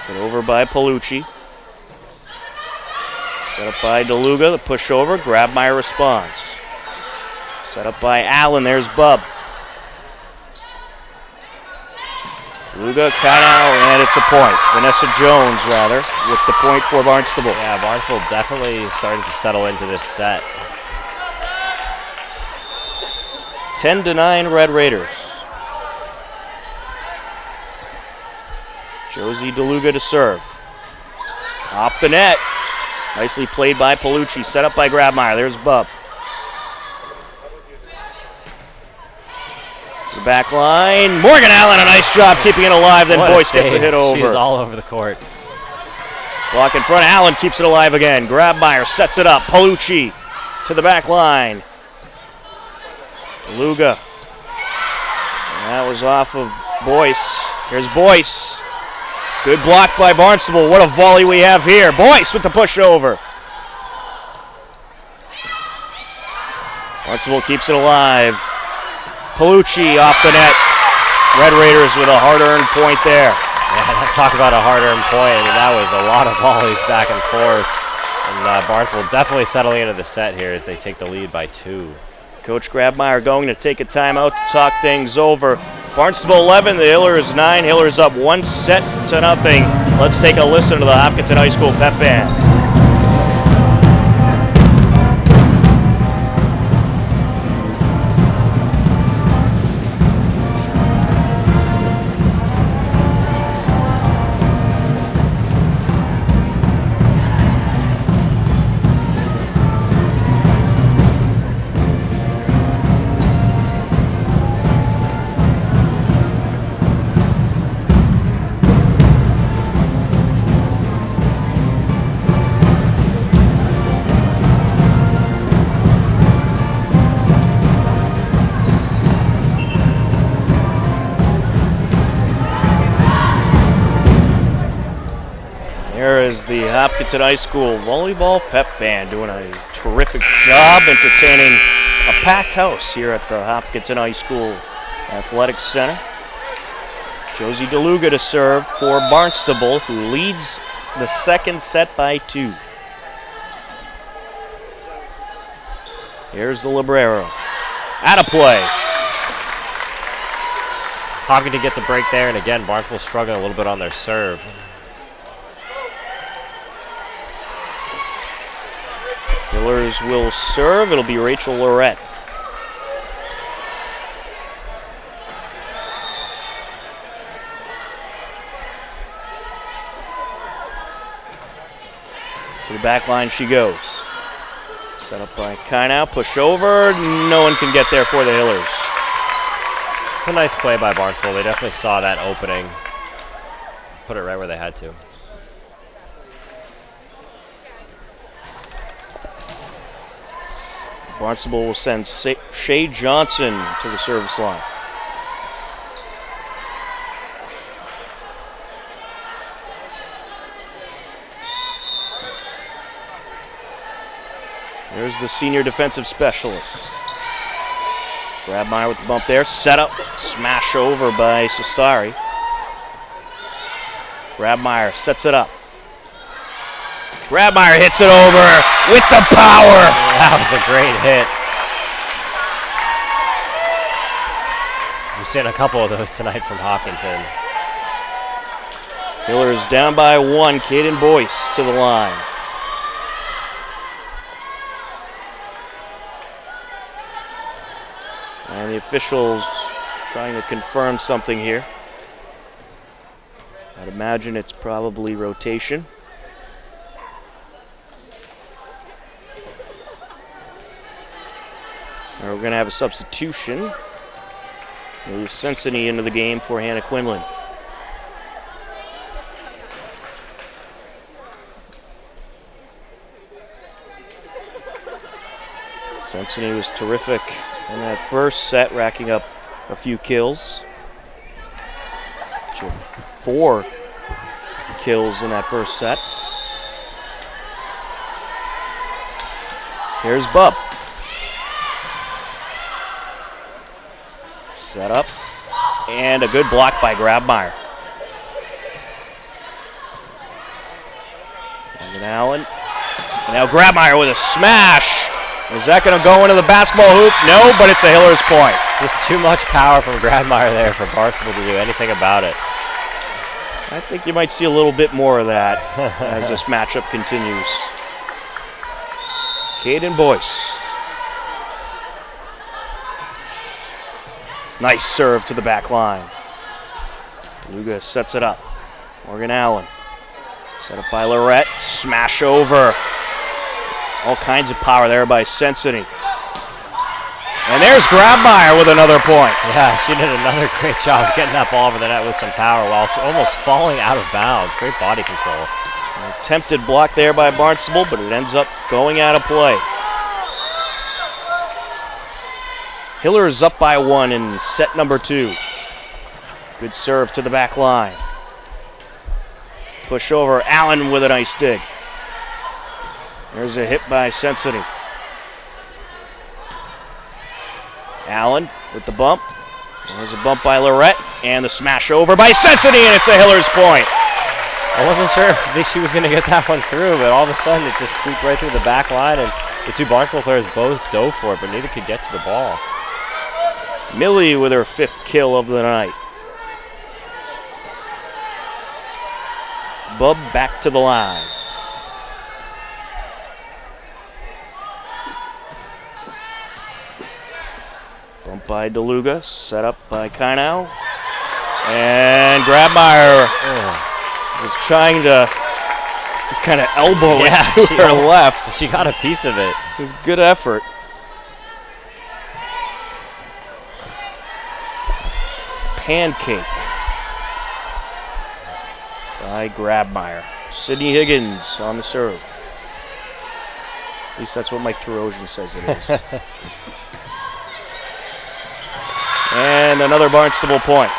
But over by Palucci. Set up by DeLuga, the pushover. Grabmeyer responds. Set up by Allen, there's Bub. DeLuga, Kynau, and it's a point. Vanessa Jones, rather, with the point for Barnstable. Yeah, Barnstable definitely starting to settle into this set. 10-9 Red Raiders. Josie DeLuga to serve. Off the net. Nicely played by Palucci. Set up by Grabmeyer. There's Bub. The back line. Morgan Allen, a nice job keeping it alive. Then Boyce gets a hit over. She's all over the court. Block in front. Allen keeps it alive again. Grabmeyer sets it up. Palucci to the back line. DeLuga. And that was off of Boyce. Here's Boyce. Good block by Barnstable. What a volley we have here. Boyce with the pushover. Barnstable keeps it alive. Palucci off the net. Red Raiders with a hard-earned point there. Yeah, talk about a hard-earned point. I mean, that was a lot of volleys back and forth. And Barnstable definitely settling into the set here as they take the lead by 2. Coach Grabmeyer going to take a timeout to talk things over. Barnstable 11, the Hillers 9. Hillers up 1-0. Let's take a listen to the Hopkinton High School pep band. Is the Hopkinton High School Volleyball Pep Band doing a terrific job entertaining a packed house here at the Hopkinton High School Athletics Center. Josie DeLuga to serve for Barnstable, who leads the second set by 2. Here's the Librero. Out of play. Hopkinton gets a break there, and again, Barnstable struggling a little bit on their serve. Hillers will serve. It'll be Rachel Lorette. To the back line she goes. Set up by Kynau. Push over. No one can get there for the Hillers. A nice play by Barnstable. They definitely saw that opening. Put it right where they had to. Barnstable will send Shay Johnson to the service line. There's the senior defensive specialist. Grabmeyer with the bump there. Set up. Smash over by Sestari. Grabmeyer sets it up. Grabmeyer hits it over with the power. That was a great hit. We've seen a couple of those tonight from Hopkinton. Hillers down by 1. Kaden Boyce to the line. The officials trying to confirm something here. I'd imagine it's probably rotation. Now we're going to have a substitution. Move Sensini into the game for Hannah Quinlan. Sensini was terrific in that first set, racking up a few kills. She had 4 kills in that first set. Here's Bub. Set up, and a good block by Grabmeyer. Morgan Allen. And now Grabmeyer with a smash. Is that going to go into the basketball hoop? No, but it's a Hillers point. Just too much power from Grabmeyer there for Barnstable to do anything about it. I think you might see a little bit more of that as this matchup continues. Caden Boyce. Nice serve to the back line. DeLuga sets it up. Morgan Allen. Set up by Lorette. Smash over. All kinds of power there by Sensini. And there's Grabmeyer with another point. Yeah, she did another great job getting that ball over the net with some power while almost falling out of bounds. Great body control. An attempted block there by Barnstable, but it ends up going out of play. Hiller is up by 1 in set number 2. Good serve to the back line. Push over, Allen with a nice dig. There's a hit by Sensini. Allen with the bump. There's a bump by Lorette, and the smash over by Sensini, and it's a Hillers point. I wasn't sure if she was going to get that one through, but all of a sudden it just squeaked right through the back line, and the 2 Barnstable players both dove for it, but neither could get to the ball. Millie with her 5th kill of the night. Bub back to the line. Bump by DeLuga, set up by Kainau. And Grabmeyer was trying to just kind of elbow it to her left. She got a piece of it. It was good effort. Pancake by Grabmeyer. Sydney Higgins on the serve. At least that's what Mike Terosian says it is. And another Barnstable point.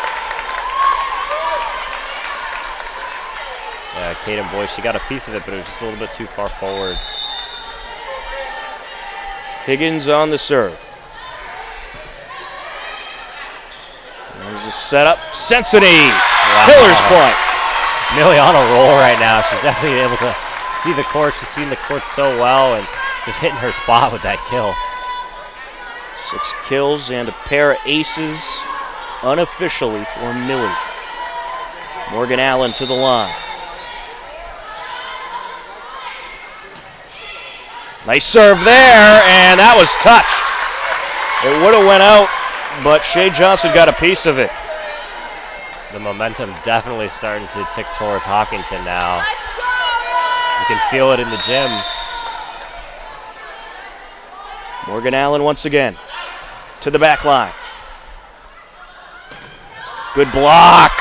Yeah, Caden Boyce, she got a piece of it, but it was just a little bit too far forward. Higgins on the serve. There's a setup. Sensini. Wow. Hillers point. Millie on a roll right now. She's definitely able to see the court. She's seen the court so well and just hitting her spot with that kill. 6 kills and a pair of aces unofficially for Millie. Morgan Allen to the line. Nice serve there, and that was touched. It would have went out, but Shea Johnson got a piece of it. The momentum definitely starting to tick towards Hopkinton now. You can feel it in the gym. Morgan Allen once again to the back line. Good block.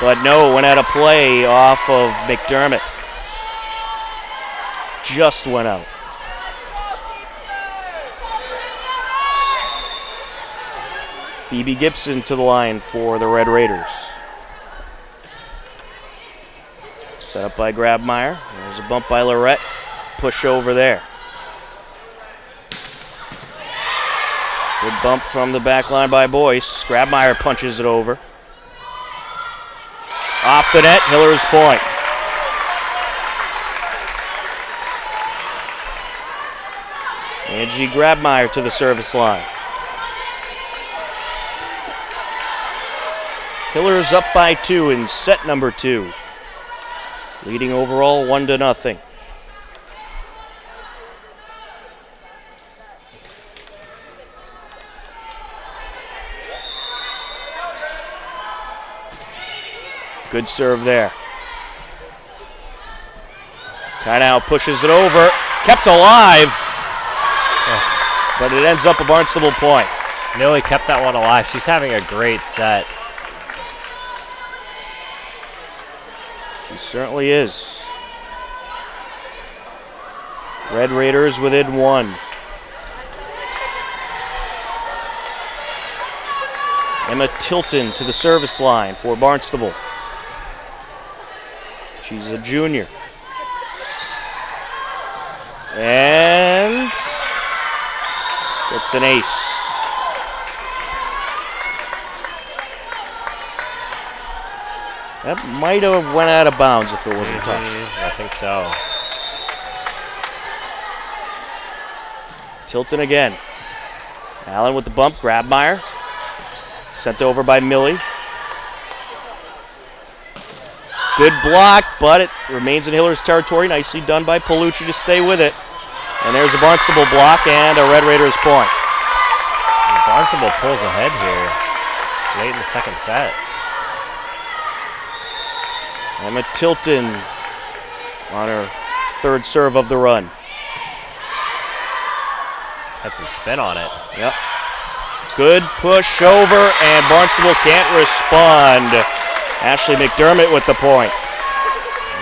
But no, went out of play off of McDermott. Just went out. Phoebe Gibson to the line for the Red Raiders. Set up by Grabmeyer. There's a bump by Lorette. Push over there. Good bump from the back line by Boyce. Grabmeyer punches it over. Off the net, Hillers point. Angie Grabmeyer to the service line. Hillers up by 2 in set number 2. Leading overall 1-0. Good serve there. Kind pushes it over. Kept alive. But it ends up a Barnstable point. Millie kept that one alive. She's having a great set. She certainly is. Red Raiders within 1. Emma Tilton to the service line for Barnstable. She's a junior. And it's an ace. That might have went out of bounds if it wasn't touched. I think so. Tilton again. Allen with the bump, Grabmeyer. Sent over by Millie. Good block, but it remains in Hiller's territory. Nicely done by Palucci to stay with it. And there's a Barnstable block and a Red Raiders point. And Barnstable pulls ahead here late in the second set. Emma Tilton on her third serve of the run. Had some spin on it. Yep. Good push over, and Barnstable can't respond. Ashley McDermott with the point.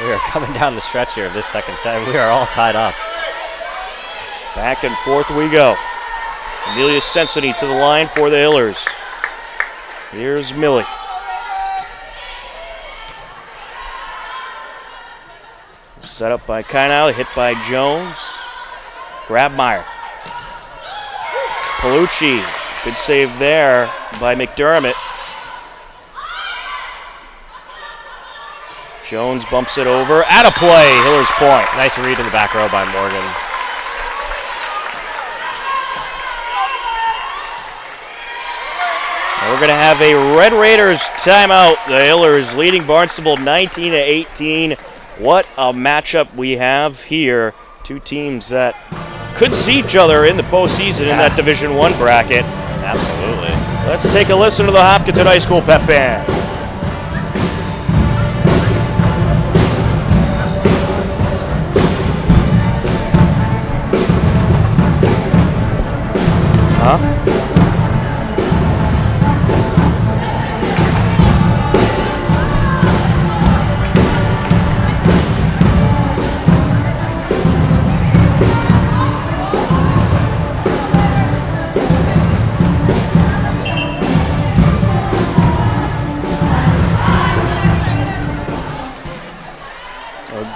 We are coming down the stretch here of this second set, and we are all tied up. Back and forth we go. Amelia Sensony to the line for the Hillers. Here's Millie. Set up by Kynal, hit by Jones. Grabmeyer. Palucci, good save there by McDermott. Jones bumps it over. Out of play, Hiller's point. Nice read in the back row by Morgan. And we're going to have a Red Raiders timeout. The Hillers leading Barnstable 19-18. What a matchup we have here. Two teams that could see each other in the postseason in that Division I bracket. Absolutely. Let's take a listen to the Hopkinton High School pep band.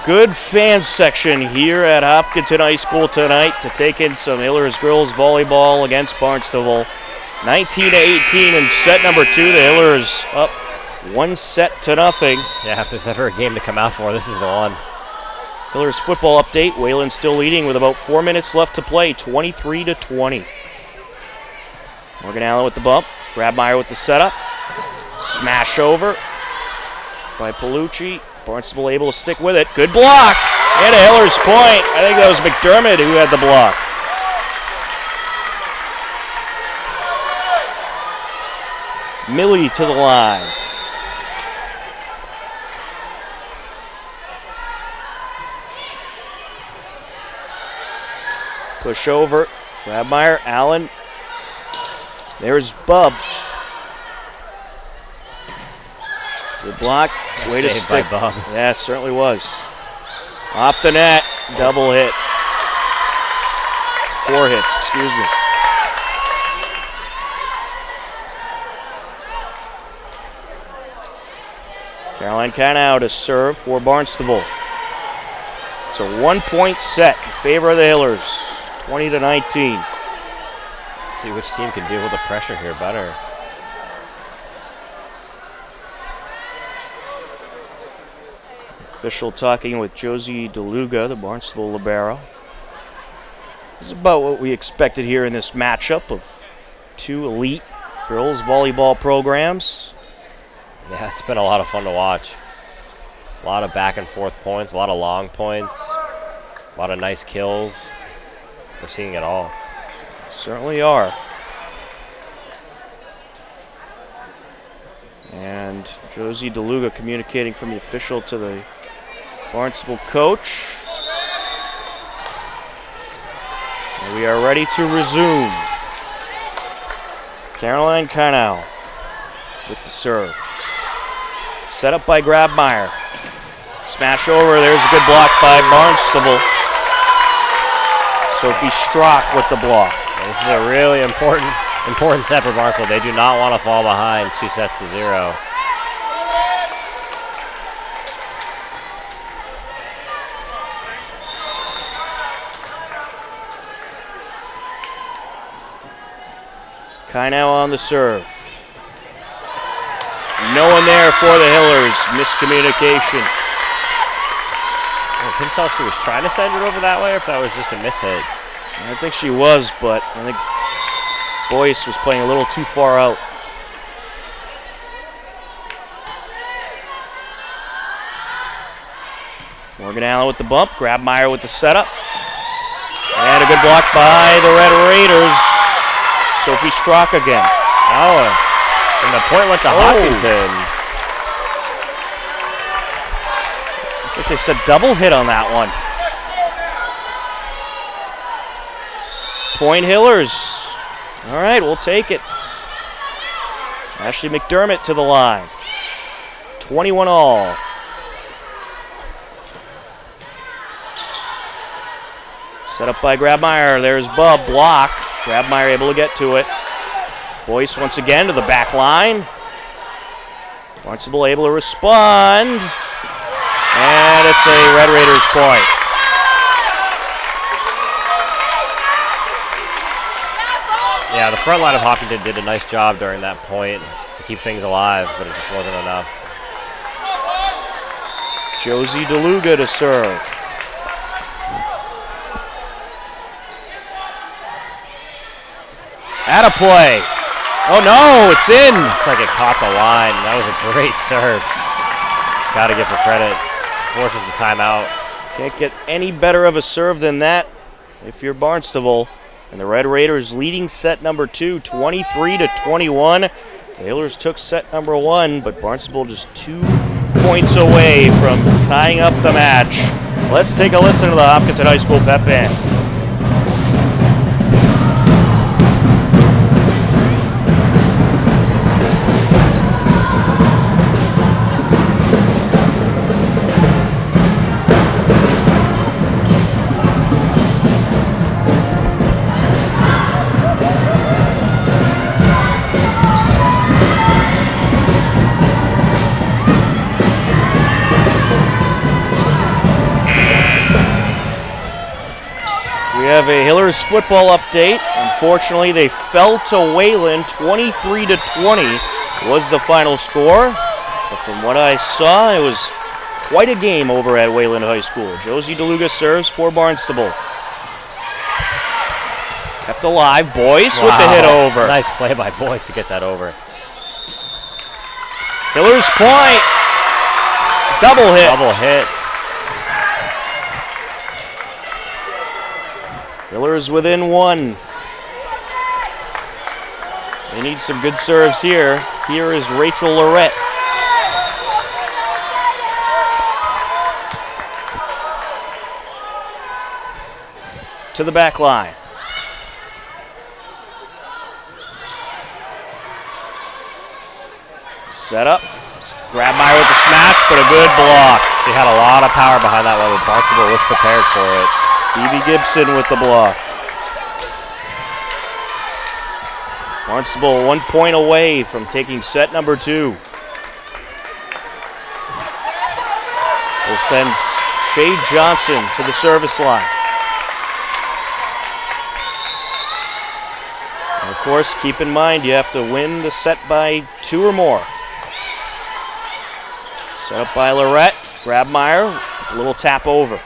Good fan section here at Hopkinton High School tonight to take in some Hillers girls volleyball against Barnstable. 19-18 in set number 2. The Hillers up 1-0. Yeah, if there's ever a game to come out for, this is the one. Hillers football update. Wayland still leading with about 4 minutes left to play, 23-20. Morgan Allen with the bump. Grabmeyer with the setup. Smash over by Palucci. Barnstable able to stick with it. Good block. And a Hillers point. I think that was McDermott who had the block. Millie to the line. Push over. Grabmeyer, Allen. There's Bub. Good block. Way to stick. By Bob. Yeah, it certainly was. Off the net. Double hit. 4 hits, excuse me. Caroline Canau to serve for Barnstable. It's a 1-point set in favor of the Hillers. 20-19. See which team can deal with the pressure here better. Official talking with Josie DeLuga, the Barnstable libero. This is about what we expected here in this matchup of two elite girls volleyball programs. Yeah, it's been a lot of fun to watch. A lot of back and forth points, a lot of long points, a lot of nice kills. We're seeing it all. Certainly are. And Josie DeLuga communicating from the official to the Barnstable coach. And we are ready to resume. Caroline Carnell with the serve. Set up by Grabmeyer. Smash over, there's a good block by Barnstable. Sophie Strock with the block. This is a really important set for Barnstable. They do not want to fall behind 2-0. Carnell on the serve. No one there for the Hillers. Miscommunication. I couldn't tell if she was trying to send it over that way or if that was just a mishit. I think she was, but I think Boyce was playing a little too far out. Morgan Allen with the bump. Grabmeyer with the setup. And a good block by the Red Raiders. Sophie Strock again. Oh, and the point went to Hopkinton. I think they said double hit on that one. Point Hillers. All right, we'll take it. Ashley McDermott to the line. 21 all. Set up by Grabmeyer. There's Bub. Block. Grabmeyer able to get to it. Boyce once again to the back line. Barnstable able to respond. And it's a Red Raiders point. Yeah, the front line of Hopkinton did a nice job during that point to keep things alive, but it just wasn't enough. Josie DeLuga to serve. At a play. Oh no, it's in. Looks like it caught the line. That was a great serve. Gotta give her credit. Forces the timeout. Can't get any better of a serve than that if you're Barnstable. And the Red Raiders leading set number 2, 23-21. The Hillers took set number 1, but Barnstable just 2 points away from tying up the match. Let's take a listen to the Hopkinton High School pep band. We have a Hillers football update. Unfortunately, they fell to Wayland. 23-20 was the final score. But from what I saw, it was quite a game over at Wayland High School. Josie DeLuga serves for Barnstable. Kept alive. Boyce with the hit over. Nice play by Boyce to get that over. Hillers point. Double hit. Double hit. Hillers within 1. They need some good serves here. Here is Rachel Lorette. To the back line. Set up. Grabmeyer with the smash, but a good block. She had a lot of power behind that one, but Barnstable was prepared for it. Phoebe Gibson with the block. Barnstable 1 point away from taking set number 2. Will send Shay Johnson to the service line. And of course, keep in mind you have to win the set by 2 or more. Set up by Lorette. Grabmeyer, a little tap over.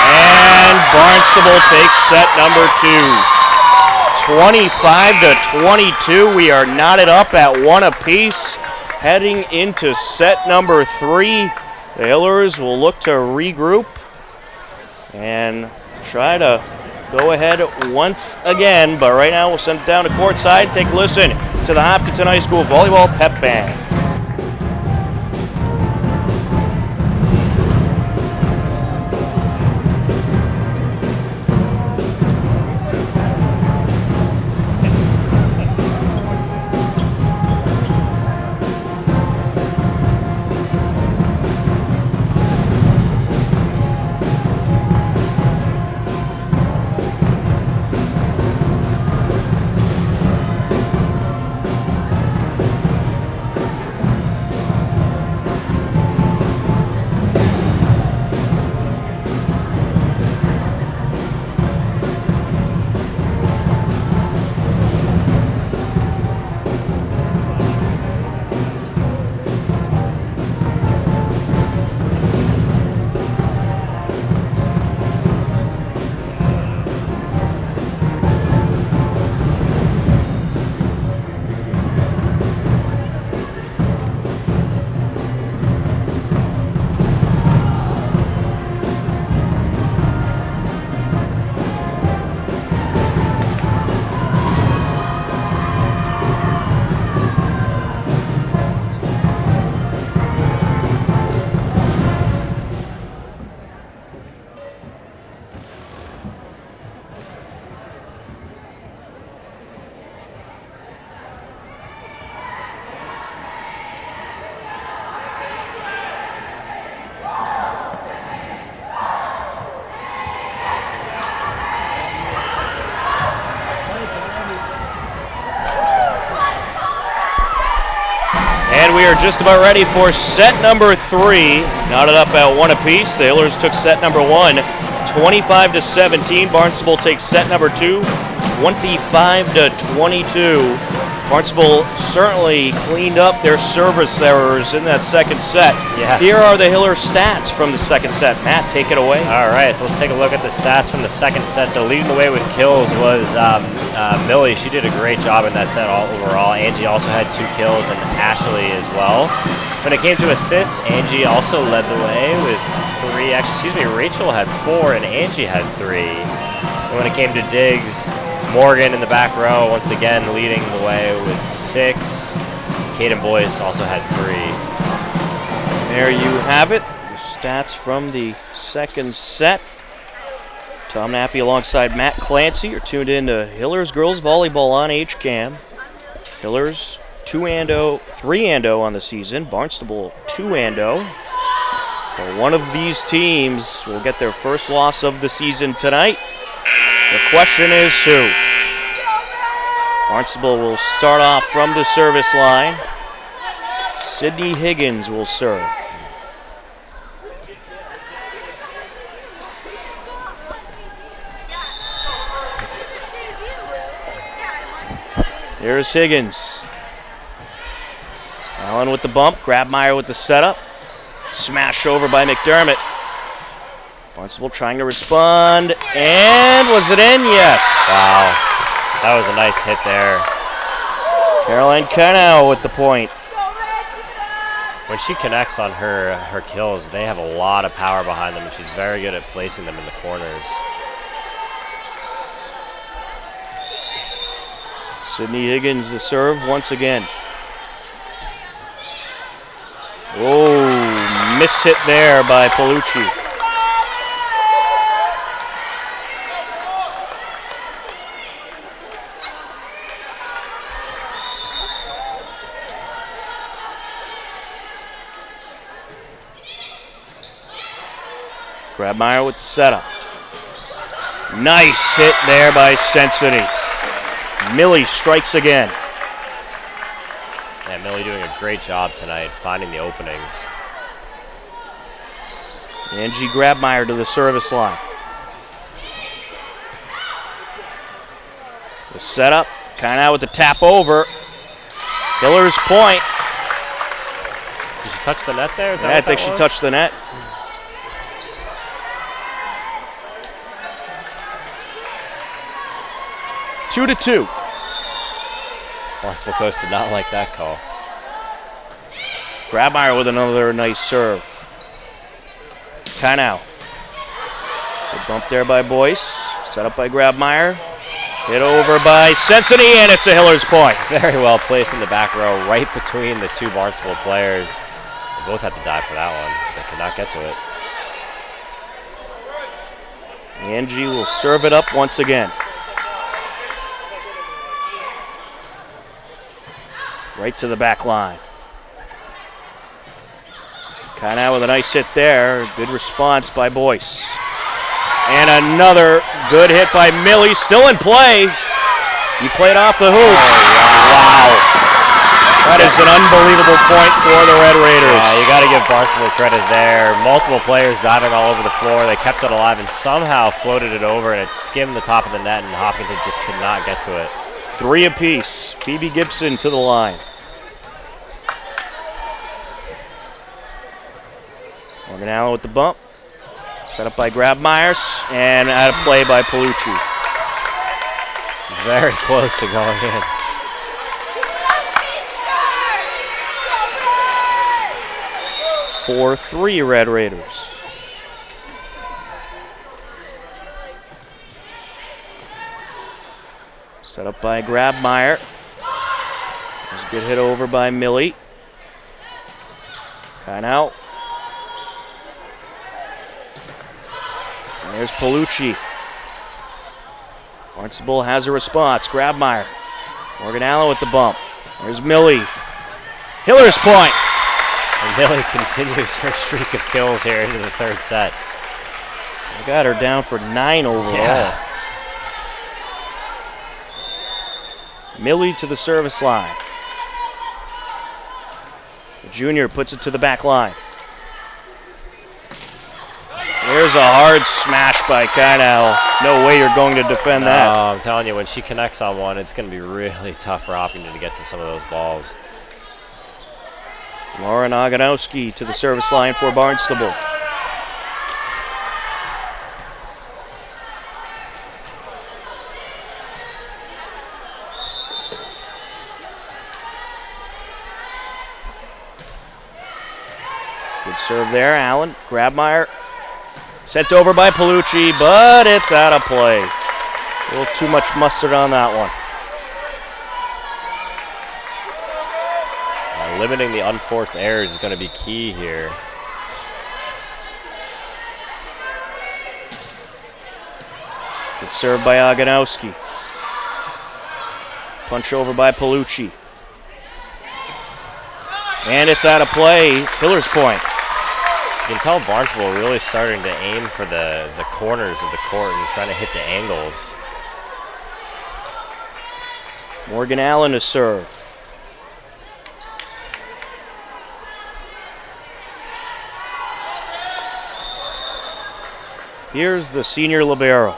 And Barnstable takes set number 2. 25-22. We are knotted up at 1 apiece. Heading into set number 3. The Hillers will look to regroup and try to go ahead once again. But right now we'll send it down to courtside. Take a listen to the Hopkinton High School Volleyball Pep Band. And we are just about ready for set number 3. Knotted up at 1 apiece. The Hillers took set number 1, 25-17. Barnstable takes set number 2, 25-22. Barnstable certainly cleaned up their service errors in that second set. Yeah. Here are the Hiller stats from the second set. Matt, take it away. All right, so let's take a look at the stats from the second set. So leading the way with kills was Millie. She did a great job in that set overall. Angie also had 2 kills, and Ashley as well. When it came to assists, Angie also led the way with 3. Actually, Rachel had 4, and Angie had 3. And when it came to digs, Morgan in the back row, once again leading the way with 6. Kaden Boyce also had 3. There you have it. The stats from the second set. Tom Nappy alongside Matt Clancy. You're tuned in to Hillers Girls Volleyball on HCAM. Hillers 2-0, 3-0 on the season. Barnstable 2-0. Well, one of these teams will get their first loss of the season tonight. The question is who? Barnstable will start off from the service line. Sydney Higgins will serve. Here's Higgins. Allen with the bump. Grabmeyer with the setup. Smashed over by McDermott. Barnstable trying to respond, and was it in? Yes. Wow, that was a nice hit there. Caroline Cano with the point. When she connects on her kills, they have a lot of power behind them, and she's very good at placing them in the corners. Sydney Higgins the serve once again. Oh, miss hit there by Palucci. Grabmeyer with the setup. Nice hit there by Sensity. Millie strikes again. Yeah, Millie doing a great job tonight finding the openings. Angie Grabmeyer to the service line. The setup, kind of out with the tap over. Hiller's point. Did she touch the net there? Is that Yeah, I what think that she was? touched the net. Two to 2. Barnstable coach did not like that call. Grabmeyer with another nice serve. Kind out. Good bump there by Boyce. Set up by Grabmeyer. Hit over by Sensity, and it's a Hillers point. Very well placed in the back row, right between the two Barnstable players. They both had to dive for that one. They could not get to it. Angie will serve it up once again. Right to the back line. Kind of with a nice hit there. Good response by Boyce. And another good hit by Millie, still in play. He played off the hoop. Wow. That is an unbelievable point for the Red Raiders. Yeah, you got to give Barnstable credit there. Multiple players diving all over the floor. They kept it alive and somehow floated it over, and it skimmed the top of the net, and Hopkinton just could not get to it. 3 apiece. Phoebe Gibson to the line. Morgan Allen with the bump. Set up by Grabmeyers, and out of play by Palucci. Very close to going in. For 3 Red Raiders. Set up by Grabmeyer. There's a good hit over by Millie. Kind out. There's Palucci. Barnstable has a response. Grabmeyer. Morgan Allen with the bump. There's Millie. Hillers point. And Millie continues her streak of kills here into the third set. They got her down for 9 overall. Yeah. Millie to the service line. The junior puts it to the back line. There's a hard smash by Kynal. No way you're going to defend that. I'm telling you, when she connects on one, it's going to be really tough for Hopkinton to get to some of those balls. Lauren Oganowski to the service line for Barnstable. Good serve there, Allen. Grabmeyer. Sent over by Palucci, but it's out of play. A little too much mustard on that one. Limiting the unforced errors is going to be key here. Good serve by Oganowski. Punch over by Palucci. And it's out of play. Hillers point. You can tell Barnstable really starting to aim for the corners of the court and trying to hit the angles. Morgan Allen to serve. Here's the senior libero.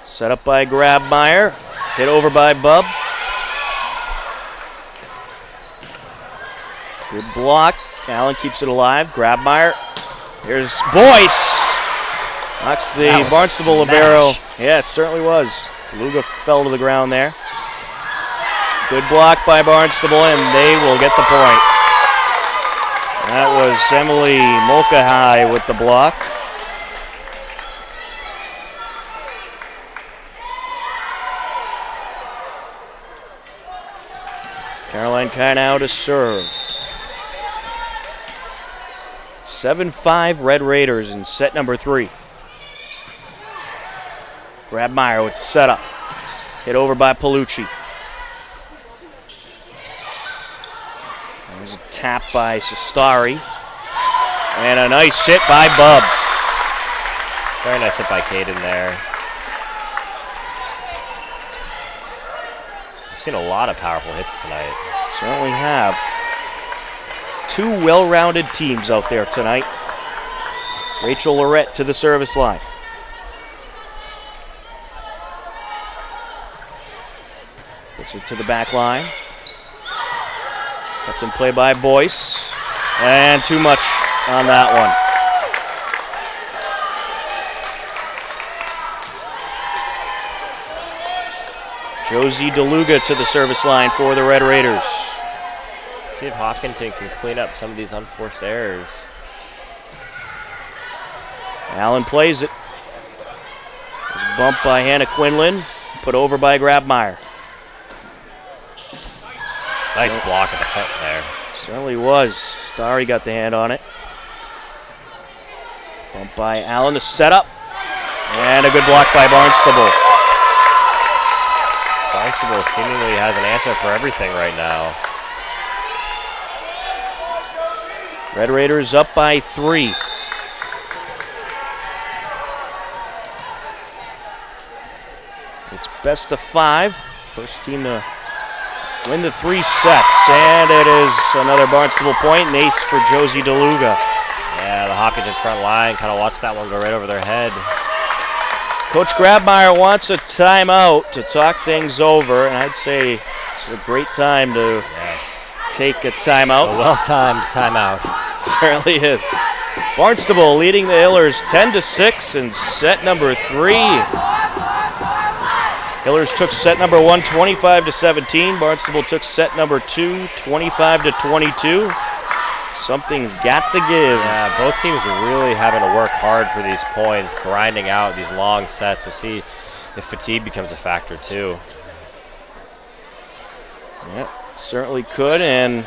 Set up by Grabmeyer. Hit over by Bub. Good block. Allen keeps it alive. Grabmeyer. Here's Boyce. Knocks the Barnstable libero. Yeah, it certainly was. Luga fell to the ground there. Good block by Barnstable, and they will get the point. That was Emily Mulcahy with the block. Caroline Kynau to serve. 7-5 Red Raiders in set number 3. Grabmeyer with the setup. Hit over by Palucci. There's a tap by Sestari. And a nice hit by Bub. Very nice hit by Caden there. We've seen a lot of powerful hits tonight. Certainly have. 2 well-rounded teams out there tonight. Rachel Lorette to the service line. Puts it to the back line. Kept in play by Boyce. And too much on that one. Josie DeLuga to the service line for the Red Raiders. See if Hopkinton can clean up some of these unforced errors. Allen plays it. Bumped by Hannah Quinlan, put over by Grabmeyer. Nice block at the front there. Certainly was. Starry got the hand on it. Bumped by Allen to set up. And a good block by Barnstable. Barnstable seemingly has an answer for everything right now. Red Raiders up by 3. It's best of 5. First team to win the 3 sets. And it is another Barnstable point. An ace for Josie DeLuga. Yeah, the Hopkinton front line kind of watched that one go right over their head. Coach Grabmeyer wants a timeout to talk things over, and I'd say it's a great time to take a timeout. A well-timed timeout. Certainly is. Barnstable leading the Hillers 10-6 in set number 3. Hillers took set number 1 25-17. Barnstable took set number 2 25-22. Something's got to give. Yeah, both teams are really having to work hard for these points, grinding out these long sets. We'll see if fatigue becomes a factor too. Yep, certainly could, and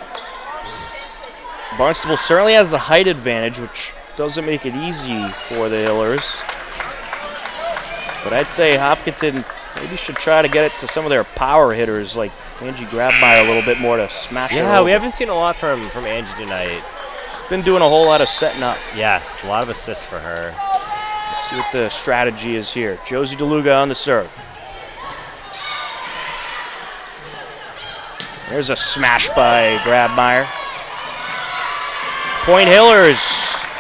Barnstable certainly has the height advantage, which doesn't make it easy for the Hillers. But I'd say Hopkinton maybe should try to get it to some of their power hitters, like Angie Grabmeyer, a little bit more to smash it over. Yeah, we haven't seen a lot from Angie tonight. She's been doing a whole lot of setting up. Yes, a lot of assists for her. Let's see what the strategy is here. Josie DeLuga on the serve. There's a smash by Grabmeyer. Point Hillers,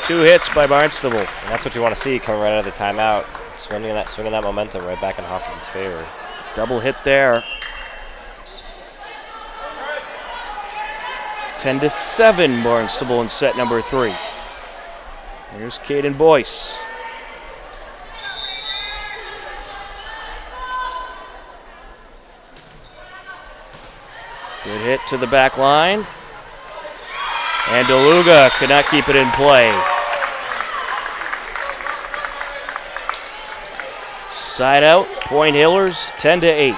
2 hits by Barnstable. And that's what you want to see coming right out of the timeout. Swinging that momentum right back in Hopkinton's favor. Double hit there. 10-7 Barnstable in set number 3. Here's Caden Boyce. Good hit to the back line. And DeLuga could not keep it in play. Side out, Point Hillers, 10-8.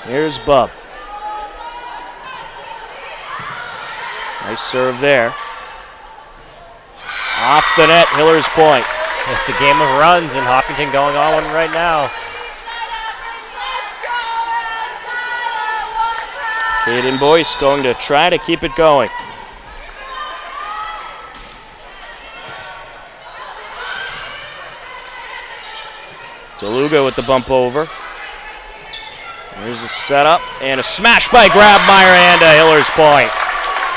Here's Bub. Nice serve there. Off the net, Hillers point. It's a game of runs, and Hopkinton going on one right now. Caden Boyce going to try to keep it going. DeLuga with the bump over. There's a setup and a smash by Grabmeyer and a Hillers point.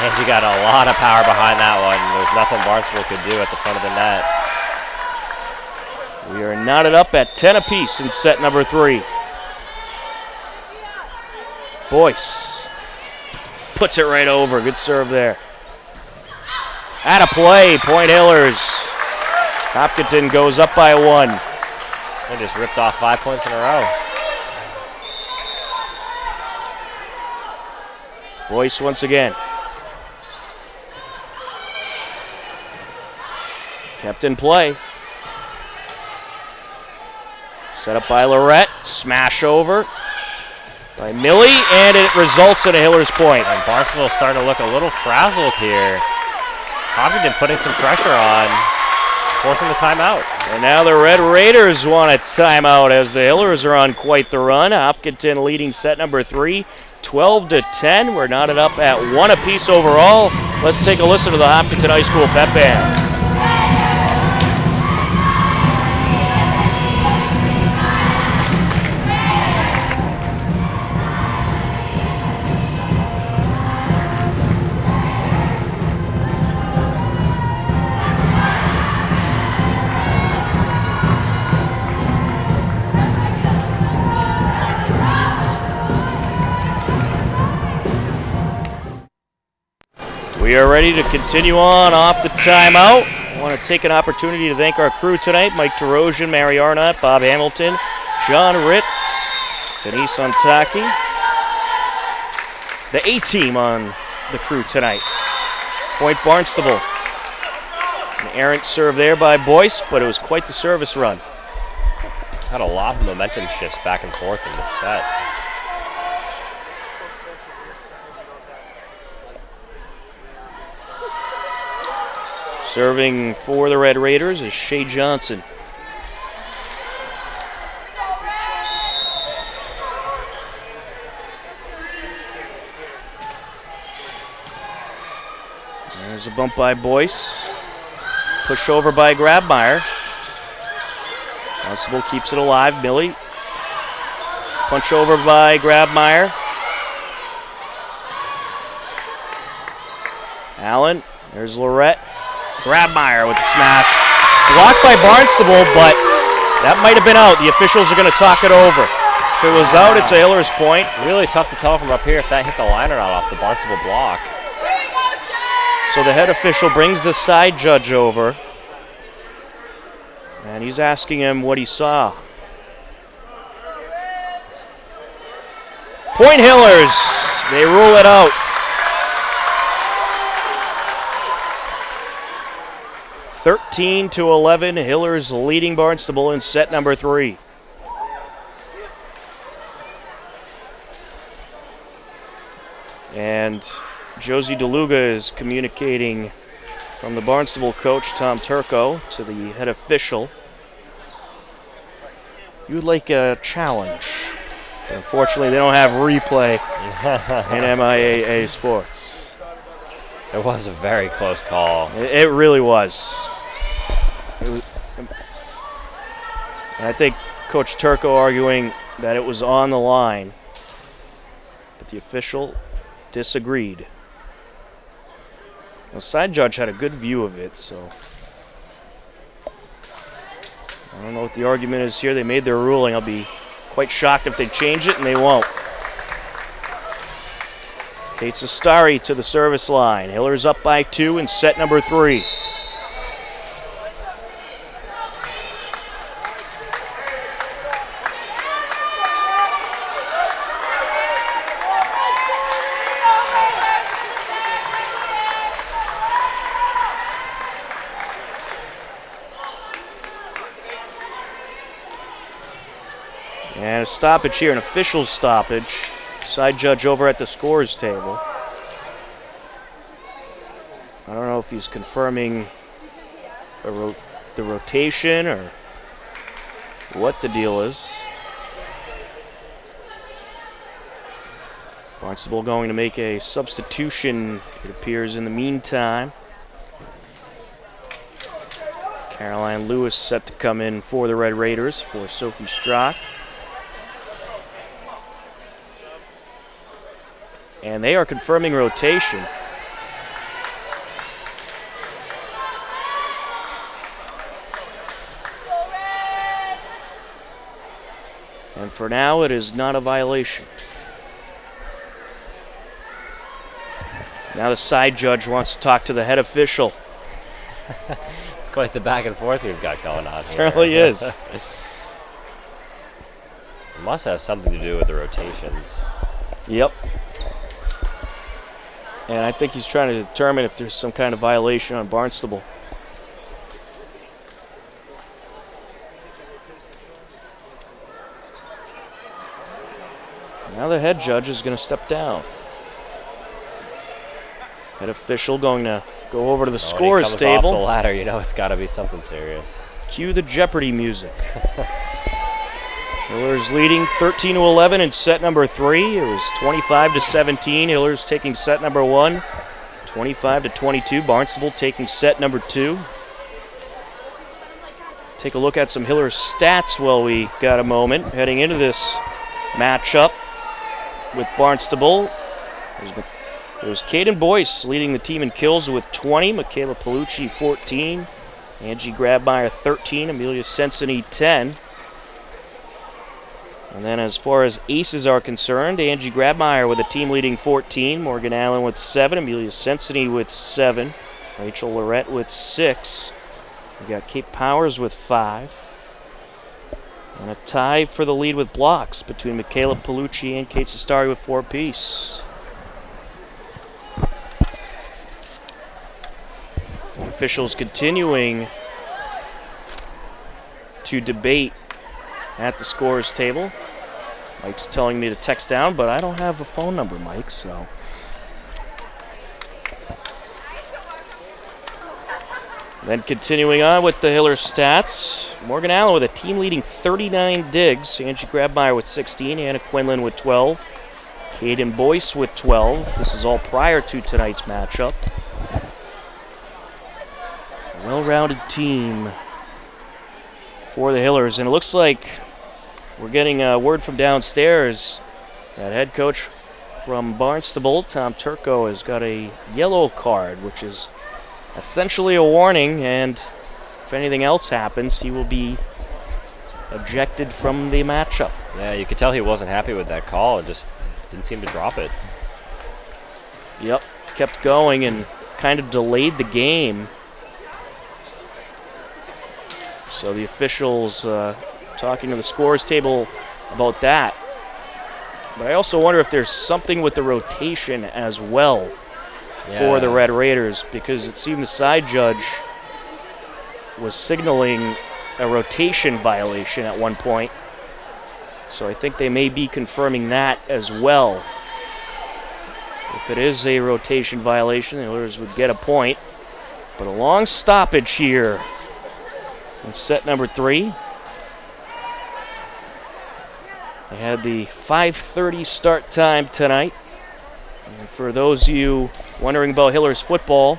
Angie got a lot of power behind that one. There's nothing Barnstable could do at the front of the net. We are knotted up at 10 apiece in set number 3. Boyce puts it right over. Good serve there. Out of play, Point Hillers. Hopkinton goes up by 1. They just ripped off 5 points in a row. Boyce once again. Kept in play. Set up by Lorette. Smash over by Millie, and it results in a Hillers point. And Barnstable starting to look a little frazzled here. Hopkinton putting some pressure on, forcing the timeout. And now the Red Raiders want a timeout as the Hillers are on quite the run. Hopkinton leading set number 3, 12-10. We're knotted up at 1 apiece overall. Let's take a listen to the Hopkinton High School pep band. We are ready to continue on off the timeout. I want to take an opportunity to thank our crew tonight: Mike Terosian, Mary Arnott, Bob Hamilton, John Ritz, Denise Ontaki. The A-team on the crew tonight. Point Barnstable. errant serve there by Boyce, but it was quite the service run. Had a lot of momentum shifts back and forth in this set. Serving for the Red Raiders is Shea Johnson. There's a bump by Boyce. Push over by Grabmeyer. Barnstable keeps it alive. Millie. Punch over by Grabmeyer. Allen. There's Lorette. Grabmeyer with the smash. Blocked by Barnstable, but that might have been out. The officials are going to talk it over. If it was out, it's a Hillers point. Really tough to tell from up here if that hit the line or not off the Barnstable block. So the head official brings the side judge over, and he's asking him what he saw. Point Hillers. They rule it out. 13-11, Hillers leading Barnstable in set number 3. And Josie DeLuga is communicating from the Barnstable coach, Tom Turco, to the head official. You would like a challenge. But unfortunately, they don't have replay in MIAA sports. It was a very close call. It really was. And I think Coach Turco arguing that it was on the line, but the official disagreed. The side judge had a good view of it, so I don't know what the argument is here. They made their ruling. I'll be quite shocked if they change it, and they won't. Kate Sestari to the service line. Hillers up by 2 in set number 3. And a stoppage here, an official stoppage. Side judge over at the scores table. I don't know if he's confirming the rotation or what the deal is. Barnstable going to make a substitution, it appears, in the meantime. Caroline Lewis set to come in for the Red Raiders for Sophie Strock. And they are confirming rotation. And for now, it is not a violation. Now the side judge wants to talk to the head official. It's quite the back and forth we've got going on here. Certainly is. It must have something to do with the rotations. Yep. And I think he's trying to determine if there's some kind of violation on Barnstable. Now the head judge is going to step down. Head official going to go over to the scores when he table. comes off the ladder, you know it's got to be something serious. Cue the Jeopardy music. Hillers leading 13-11 in set number 3. It was 25-17. Hillers taking set number 1. 25-22. Barnstable taking set number 2. Take a look at some Hillers stats while we got a moment. Heading into this matchup with Barnstable, there's Caden Boyce leading the team in kills with 20. Michaela Palucci 14. Angie Grabmeyer 13. Amelia Sensini 10. And then as far as aces are concerned, Angie Grabmeyer with a team-leading 14, Morgan Allen with 7, Amelia Sensini with 7, Rachel Lorette with 6. We got Kate Powers with 5. And a tie for the lead with blocks between Michaela Palucci and Kate Sestari with 4 apiece. officials continuing to debate at the scorer's table. Mike's telling me to text down, but I don't have a phone number, Mike, so. Then continuing on with the Hillers stats, Morgan Allen with a team-leading 39 digs. Angie Grabmeyer with 16, Anna Quinlan with 12, Caden Boyce with 12. This is all prior to tonight's matchup. A well-rounded team for the Hillers, and it looks like we're getting a word from downstairs that head coach from Barnstable, Tom Turco, has got a yellow card, which is essentially a warning, and if anything else happens, he will be ejected from the matchup. Yeah, you could tell he wasn't happy with that call. It just didn't seem to drop it. Yep, kept going and kind of delayed the game. So the officials talking to the scores table about that. But I also wonder if there's something with the rotation as well for the Red Raiders, because it seemed the side judge was signaling a rotation violation at one point. So I think they may be confirming that as well. If it is a rotation violation, the Oilers would get a point. But a long stoppage here in set number 3. They had the 5:30 start time tonight. And for those of you wondering about Hillers football,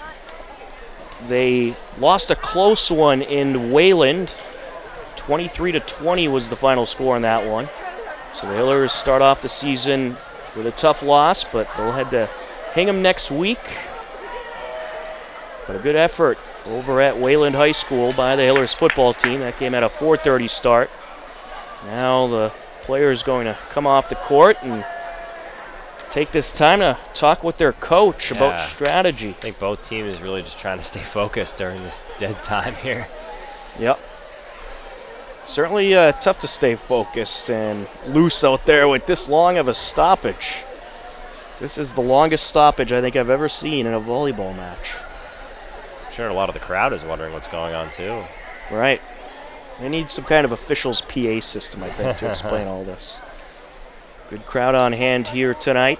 they lost a close one in Wayland. 23-20 was the final score in that one. So the Hillers start off the season with a tough loss, but they'll head to Hingham next week. But a good effort over at Wayland High School by the Hillers football team. That came at a 4:30 start. Now the players going to come off the court and take this time to talk with their coach about strategy. I think both teams really just trying to stay focused during this dead time here. Yep. Certainly tough to stay focused and loose out there with this long of a stoppage. This is the longest stoppage I think I've ever seen in a volleyball match. I'm sure a lot of the crowd is wondering what's going on too. Right. They need some kind of officials PA system, I think, to explain all this. Good crowd on hand here tonight.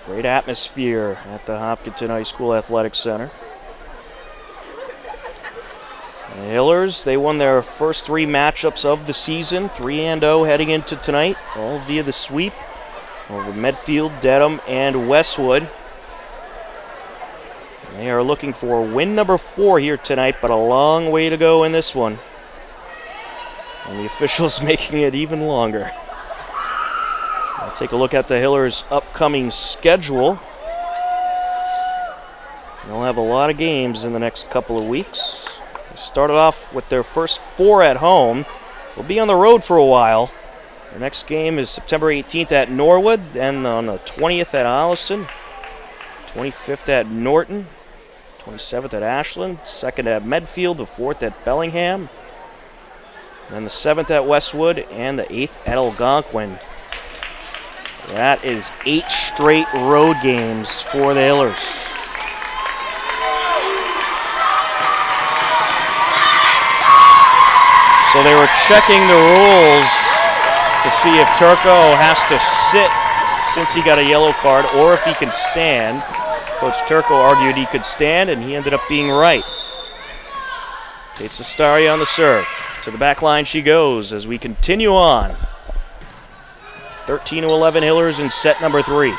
Great atmosphere at the Hopkinton High School Athletic Center. The Hillers, they won their first 3 matchups of the season, 3-0 heading into tonight, all via the sweep over Medfield, Dedham, and Westwood. They are looking for win number 4 here tonight, but a long way to go in this one. And the officials making it even longer. I'll take a look at the Hillers' upcoming schedule. They'll have a lot of games in the next couple of weeks. They started off with their first 4 at home. They'll be on the road for a while. Their next game is September 18th at Norwood, then on the 20th at Holliston, 25th at Norton, 27th at Ashland, 2nd at Medfield, the 4th at Bellingham, then the 7th at Westwood, and the 8th at Algonquin. That is 8 straight road games for the Hillers. So they were checking the rules to see if Turco has to sit since he got a yellow card or if he can stand. Coach Turco argued he could stand, and he ended up being right. Kate Sestari on the serve. To the back line she goes as we continue on. 13-11 Hillers in set number 3.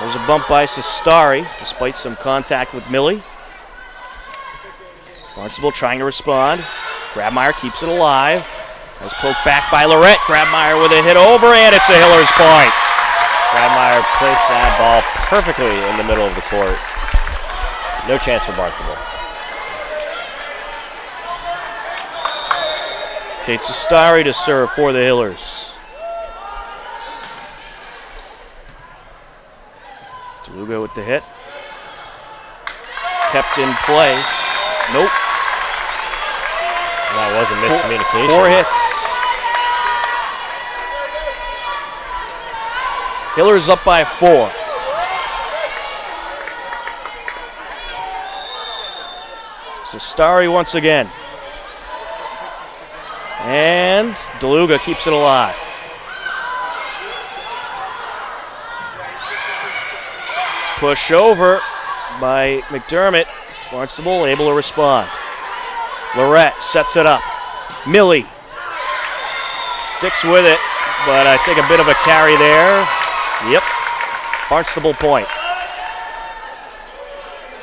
There's a bump by Sestari, despite some contact with Millie. Barnstable trying to respond. Grabmeyer keeps it alive. Nice poke back by Lorette. Grabmeyer with a hit over, and it's a Hillers point. Grabmeyer placed that ball perfectly in the middle of the court. No chance for Barnstable. Kate Sestari to serve for the Hillers. DeLuga with the hit. Kept in play. Nope. That was a miscommunication. 4 hits. Hillers up by 4. Zastari once again. And DeLuga keeps it alive. Push over by McDermott. Barnstable able to respond. Lorette sets it up. Millie sticks with it, but I think a bit of a carry there. Yep. Barnstable point.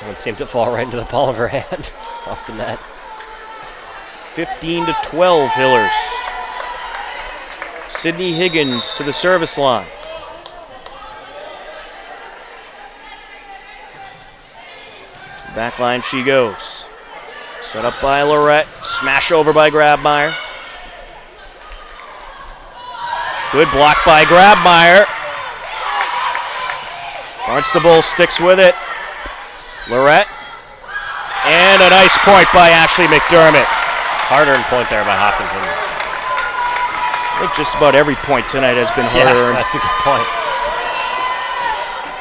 One seemed to fall right into the palm of her hand off the net. 15-12 Hillers. Sydney Higgins to the service line. Back line she goes. Set up by Lorette. Smash over by Grabmeyer. Good block by Grabmeyer. Barnstable sticks with it. Lorette. And a nice point by Ashley McDermott. Hard-earned point there by Hopkinton. I think just about every point tonight has been hard-earned. Yeah, that's a good point.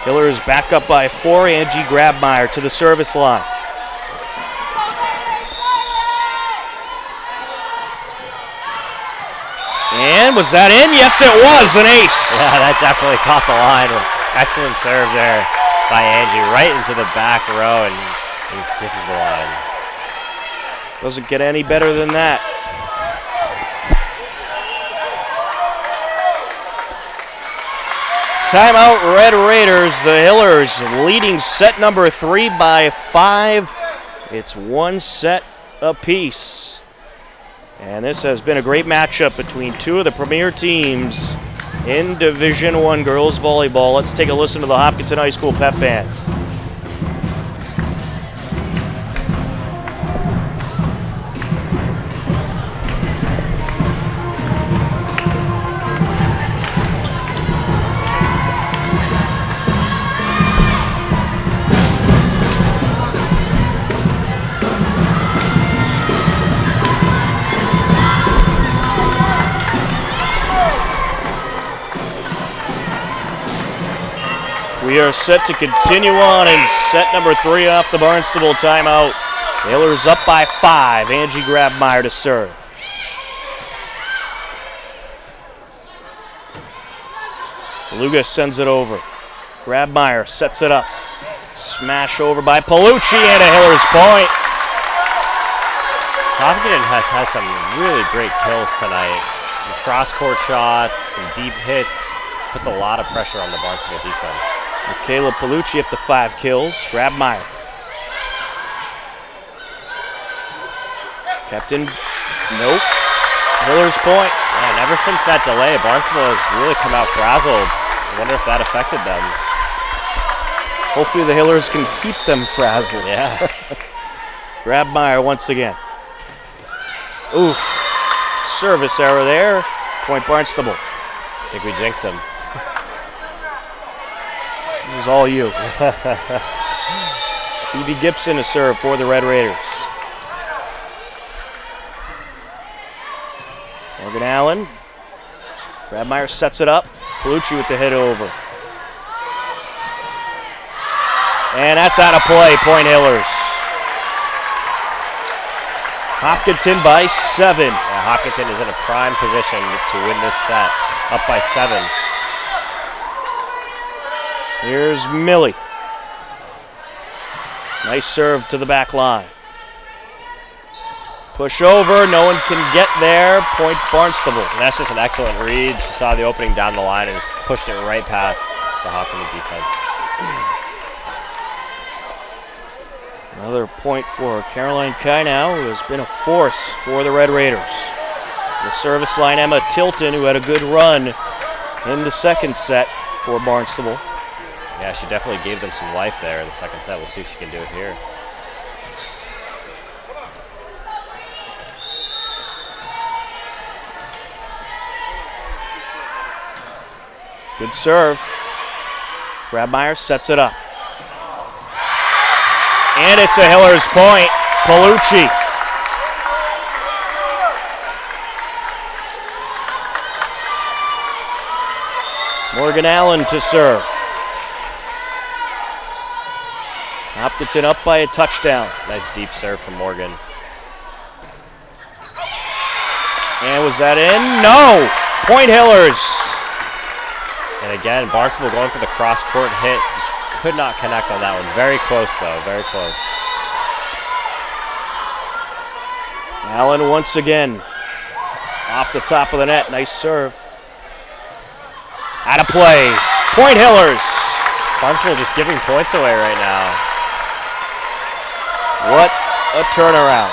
Hillers back up by 4. Angie Grabmeyer to the service line. And was that in? Yes, it was. An ace. Yeah, that definitely caught the line. Excellent serve there by Angie, right into the back row, and kisses the line. Doesn't get any better than that. Timeout, Red Raiders. The Hillers leading set number 3 by 5. It's 1 set apiece. And this has been a great matchup between two of the premier teams in Division I girls volleyball. Let's take a listen to the Hopkinton High School pep band. We are set to continue on in set number 3 off the Barnstable timeout. Hillers up by 5. Angie Grabmeyer to serve. Luga sends it over. Grabmeyer sets it up. Smash over by Palucci and a Hillers point. Hopkinton has had some really great kills tonight. Some cross-court shots, some deep hits. Puts a lot of pressure on the Barnstable defense. Michaela Palucci up to 5 kills. Grabmeyer. Captain, nope. Hillers point. And ever since that delay, Barnstable has really come out frazzled. I wonder if that affected them. Hopefully the Hillers can keep them frazzled. Yeah. Grabmeyer once again. Oof. Service error there. Point Barnstable. I think we jinxed them. It was all you. Phoebe Gibson to serve for the Red Raiders. Morgan Allen. Grabmeyer sets it up. Palucci with the hit over. And that's out of play. Point Hillers. Hopkinton by 7. Yeah, Hopkinton is in a prime position to win this set. Up by 7. Here's Millie. Nice serve to the back line. Push over, no one can get there. Point Barnstable. And that's just an excellent read. She saw the opening down the line and just pushed it right past the Hopkinton defense. Another point for Caroline Kainow, who has been a force for the Red Raiders. The service line, Emma Tilton, who had a good run in the second set for Barnstable. Yeah, she definitely gave them some life there in the second set. We'll see if she can do it here. Good serve. Grabmeyer sets it up. And it's a Hillers point. Palucci. Morgan Allen to serve. Hopkinton up by a touchdown. Nice deep serve from Morgan. And was that in? No! Point Hillers. And again, Barnstable going for the cross-court hit. Just could not connect on that one. Very close, though. Very close. Allen once again. Off the top of the net. Nice serve. Out of play. Point Hillers. Barnstable just giving points away right now. What a turnaround.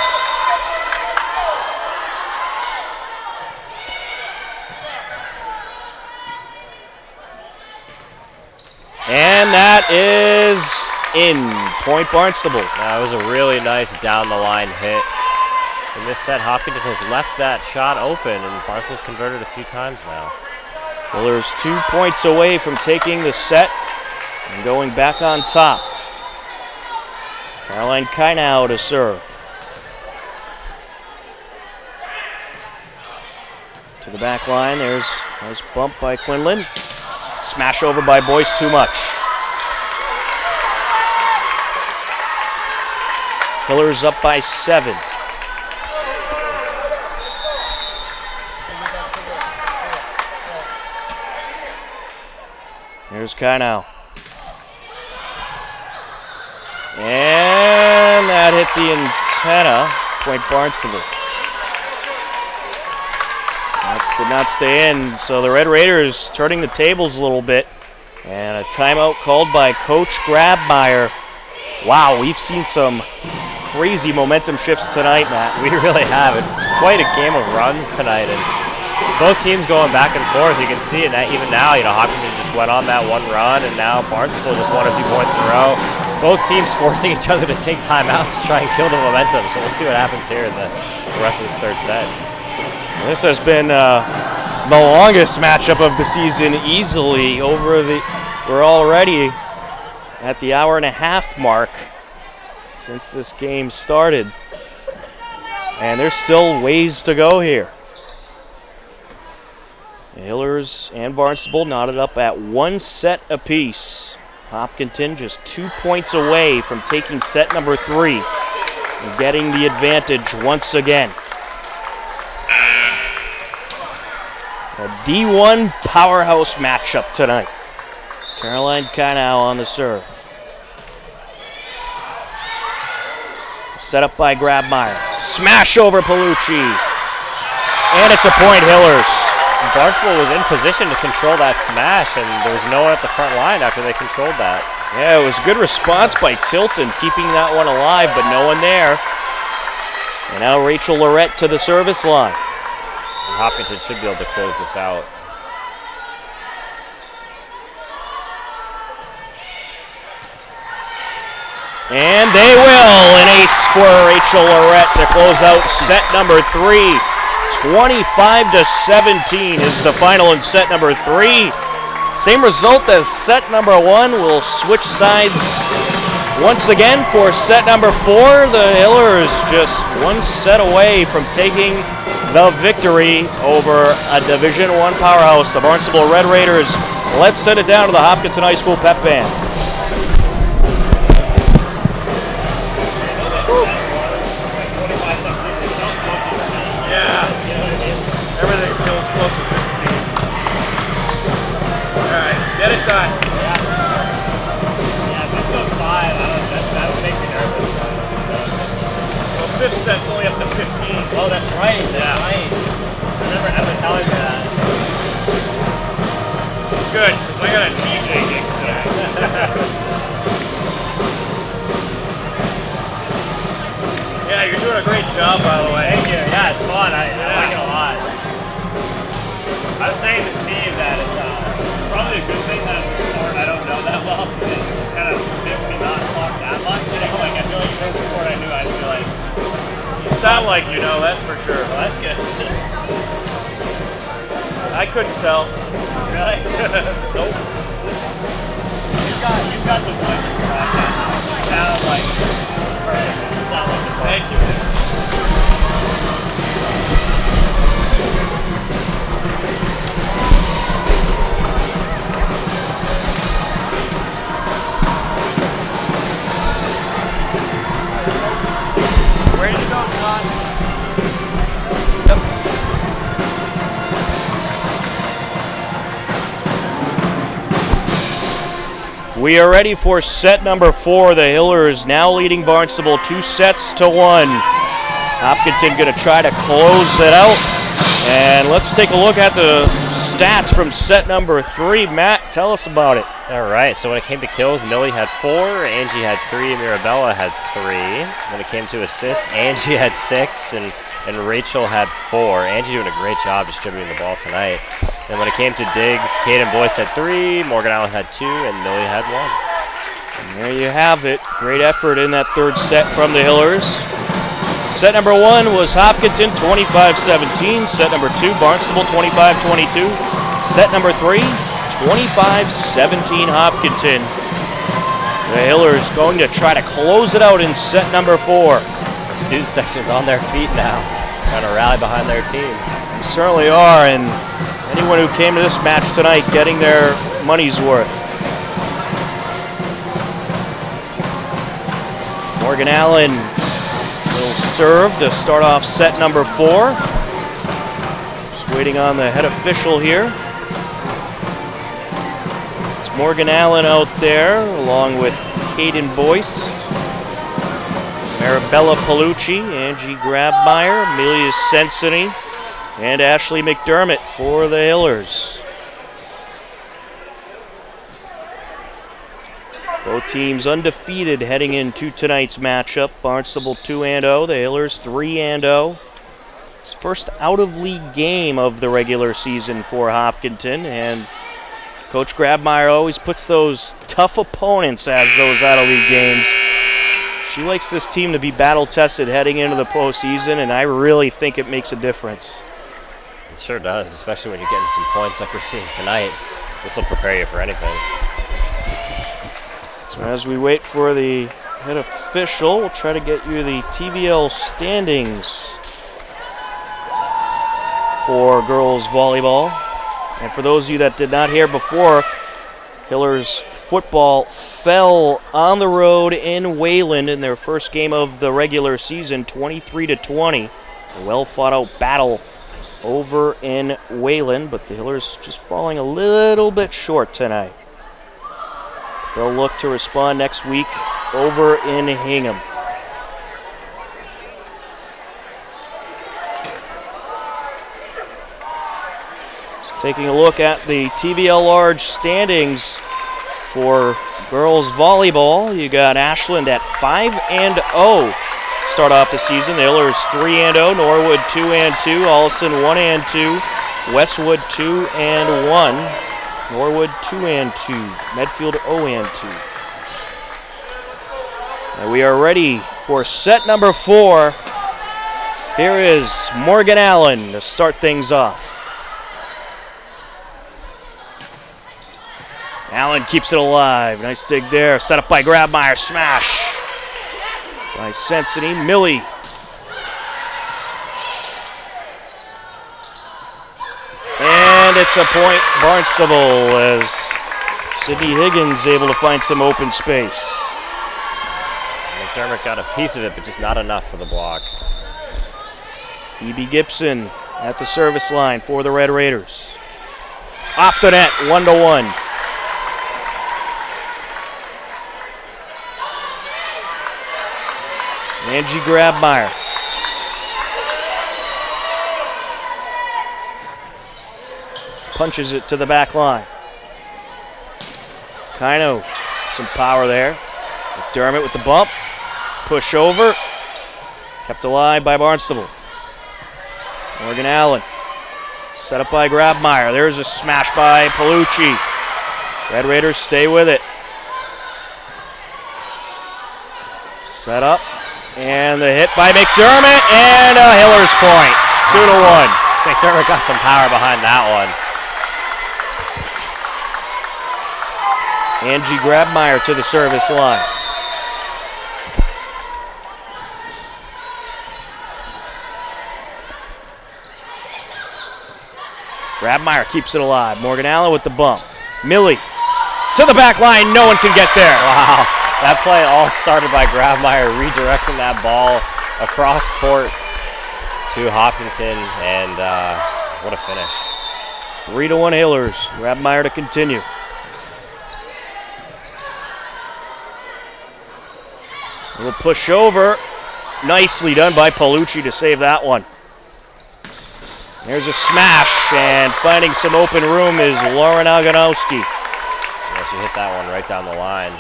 And that is in. Point Barnstable. That was a really nice down-the-line hit. In this set, Hopkinton has left that shot open, and Barnstable's converted a few times now. Hillers 2 points away from taking the set and going back on top. Caroline Kainau to serve. To the back line, there's a nice bump by Quinlan. Smash over by Boyce, too much. Hillers up by 7. Here's Kainau. And that hit the antenna. Point Barnstable. That did not stay in, so the Red Raiders turning the tables a little bit. And a timeout called by Coach Grabmeyer. Wow, we've seen some crazy momentum shifts tonight, Matt. We really have. It's quite a game of runs tonight, and both teams going back and forth. You can see it even now. Hopkinton just went on that one run, and now Barnstable just won a few points in a row. Both teams forcing each other to take timeouts to try and kill the momentum. So we'll see what happens here in the rest of this third set. This has been the longest matchup of the season easily. We're already at the hour-and-a-half mark since this game started. And there's still ways to go here. Hillers and Barnstable knotted up at 1 set apiece. Hopkinton just 2 points away from taking set number 3 and getting the advantage once again. A D1 powerhouse matchup tonight. Caroline Kainau on the serve. Set up by Grabmeyer. Smash over Palucci. And it's a point Hillers. Barnstable was in position to control that smash, and there was no one at the front line after they controlled that. Yeah, it was a good response by Tilton, keeping that one alive, but no one there. And now Rachel Lorette to the service line. And Hopkinton should be able to close this out. And they will. An ace for Rachel Lorette to close out set number 3. 25-17 is the final in set number 3. Same result as set number 1. We'll switch sides once again for set number 4. The Hillers just 1 set away from taking the victory over a Division I powerhouse, the Barnstable Red Raiders. Let's send it down to the Hopkinton High School pep band. Close with this team. All right, get it done. Yeah, this goes 5. That would make me nervous. Well, 5th set's only up to 15. Oh, that's right. Yeah. Right. I remember Emma telling me that. Which is good, because I got a DJ gig today. Yeah, you're doing a great job, by the way. Thank you. Yeah, it's fun. I like it a lot. I was saying to Steve that it's probably a good thing that it's a sport I don't know that well, because it kind of makes me not talk that much. Like I feel like if it was a sport I knew, I'd be like, You sound like you know, that's for sure. well, that's good. I couldn't tell. Really? Nope. You've got the voice of the broadcast. You sound like perfect. You sound like the Thank you. We are ready for set number 4. The Hillers now leading Barnstable 2-1. Hopkinton going to try to close it out. And let's take a look at the stats from set number 3. Matt, tell us about it. All right, so when it came to kills, Millie had 4, Angie had 3, Mirabella had 3. When it came to assists, Angie had 6, and Rachel had 4. Angie doing a great job distributing the ball tonight. And when it came to digs, Kaden Boyce had 3, Morgan Allen had 2, and Millie had 1. And there you have it. Great effort in that third set from the Hillers. Set number 1 was Hopkinton 25-17. Set number 2, Barnstable 25-22. Set number 3, 25-17 Hopkinton. The Hillers going to try to close it out in set number 4. The student section's on their feet now, trying to rally behind their team. They certainly are, and anyone who came to this match tonight getting their money's worth. Morgan Allen will serve to start off set number 4. Just waiting on the head official here. It's Morgan Allen out there along with Kaden Boyce, Marabella Palucci, Angie Grabmeyer, Amelia Sensini, and Ashley McDermott for the Hillers. Both teams undefeated heading into tonight's matchup. Barnstable 2-0, the Hillers 3-0. It's first out-of-league game of the regular season for Hopkinton, and Coach Grabmeyer always puts those tough opponents as those out-of-league games. She likes this team to be battle-tested heading into the postseason, and I really think it makes a difference. It sure does, especially when you're getting some points like we're seeing tonight. This will prepare you for anything. So as we wait for the head official, we'll try to get you the TVL standings for girls volleyball. And for those of you that did not hear before, Hillers football fell on the road in Wayland in their first game of the regular season, 23-20. A well-fought-out battle over in Wayland, but the Hillers just falling a little bit short tonight. They'll look to respond next week over in Hingham. Just taking a look at the TVL large standings for girls volleyball. You got Ashland at 5-0. Start off the season. The Hillers 3-0, Norwood 2-2, Allison 1-2, Westwood 2-1. Norwood 2-2, Medfield 0-2. And we are ready for set number 4. Here is Morgan Allen to start things off. Allen keeps it alive. Nice dig there. Set up by Grabmeyer. Smash by Sensini. Millie. And it's a point, Barnstable, as Sydney Higgins able to find some open space. McDermott got a piece of it, but just not enough for the block. Phoebe Gibson at the service line for the Red Raiders. Off the net, 1-1. Angie Grabmeyer. Punches it to the back line. Kino, some power there. McDermott with the bump. Push over. Kept alive by Barnstable. Morgan Allen. Set up by Grabmeyer. There's a smash by Palucci. Red Raiders stay with it. Set up. And the hit by McDermott. And a Hillers point. 2-1. McDermott got some power behind that one. Angie Grabmeyer to the service line. Grabmeyer keeps it alive. Morgan Allen with the bump. Millie to the back line. No one can get there. Wow. That play all started by Grabmeyer redirecting that ball across court to Hopkinton, and what a finish. 3-1 Hillers. Grabmeyer to continue. Little push over. Nicely done by Paolucci to save that one. There's a smash, and finding some open room is Lauren Aganowski. Yeah, she hit that one right down the line.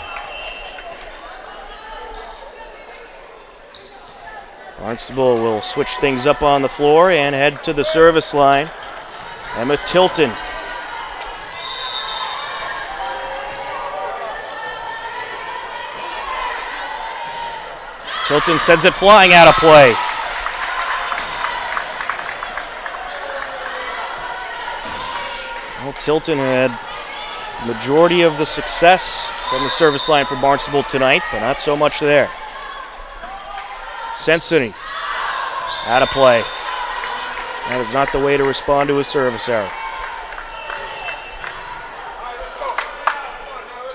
Barnstable will switch things up on the floor and head to the service line. Emma Tilton. Tilton sends it flying out of play. Well, Tilton had the majority of the success from the service line for Barnstable tonight, but not so much there. Sensini, out of play. That is not the way to respond to a service error.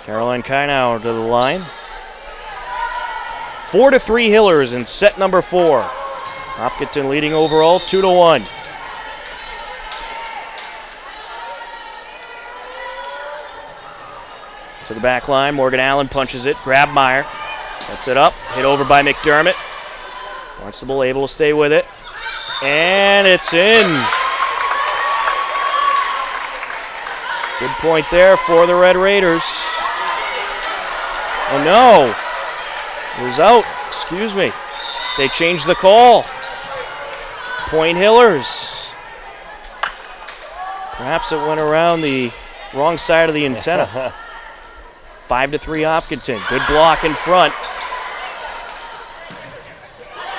Caroline Kainauer to the line. 4-3 Hillers in set number 4. Hopkinton leading overall 2-1. To the back line, Morgan Allen punches it. Grabmeyer sets it up, hit over by McDermott. Barnstable able to stay with it. And it's in. Good point there for the Red Raiders. Oh no, it was out, excuse me. They changed the call. Point Hillers. Perhaps it went around the wrong side of the antenna. 5-3 Hopkinton, good block in front.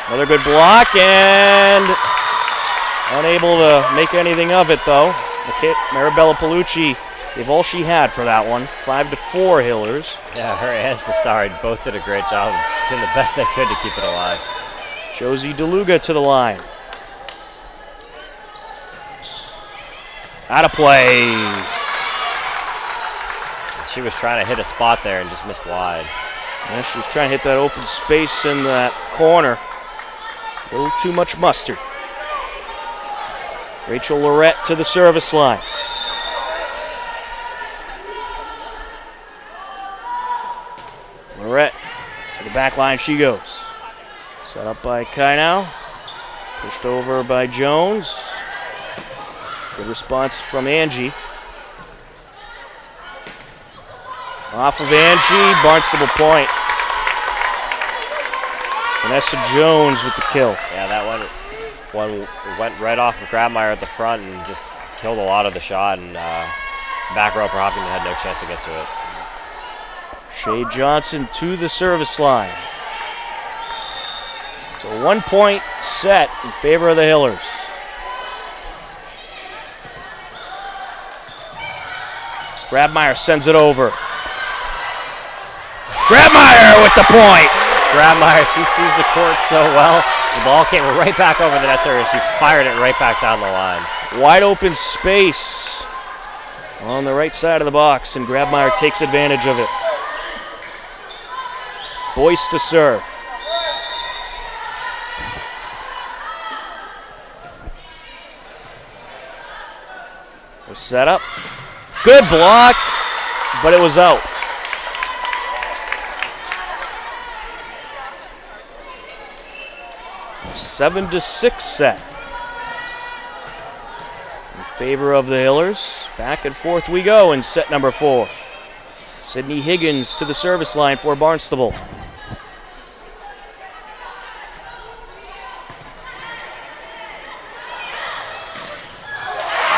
Another good block, and unable to make anything of it, though. Maribella Paolucci gave all she had for that one. 5-4 Hillers. Yeah, her and Sassari both did a great job doing the best they could to keep it alive. Josie DeLuga to the line. Out of play. She was trying to hit a spot there and just missed wide. Yeah, she was trying to hit that open space in that corner. A little too much mustard. Rachel Lorette to the service line. Lorette to the back line she goes. Set up by Kainau. Pushed over by Jones. Good response from Angie. Off of Angie, Barnstable point. Vanessa Jones with the kill. Yeah, that one went right off of Grabmeyer at the front and just killed a lot of the shot, and back row for Hopkinton had no chance to get to it. Shay Johnson to the service line. It's a 1-point set in favor of the Hillers. Grabmeyer sends it over. Grabmeyer with the point. Grabmeyer, she sees the court so well. The ball came right back over the net to her, and she fired it right back down the line. Wide open space on the right side of the box, and Grabmeyer takes advantage of it. Boyce to serve. Was set up. Good block, but it was out. A 7-6 set in favor of the Hillers. Back and forth we go in set number 4. Sydney Higgins to the service line for Barnstable.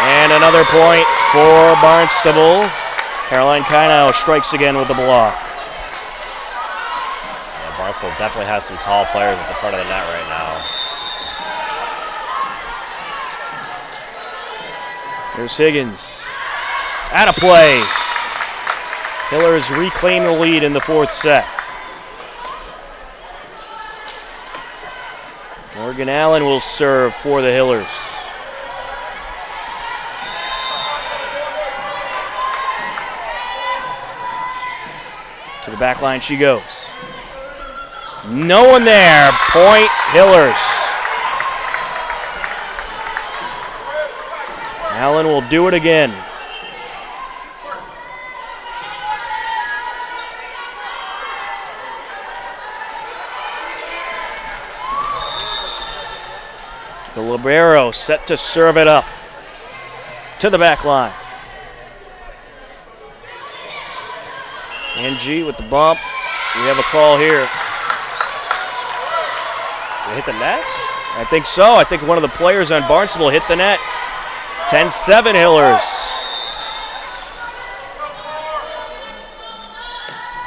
And another point for Barnstable. Caroline Kainau strikes again with the block. Yeah, Barnstable definitely has some tall players at the front of the net right now. Here's Higgins. Out of play. Hillers reclaim the lead in the 4th set. Morgan Allen will serve for the Hillers. To the back line she goes. No one there. Point Hillers. Allen will do it again. The libero set to serve it up to the back line. NG with the bump. We have a call here. Did it hit the net? I think so. I think one of the players on Barnstable hit the net. 10-7 Hillers.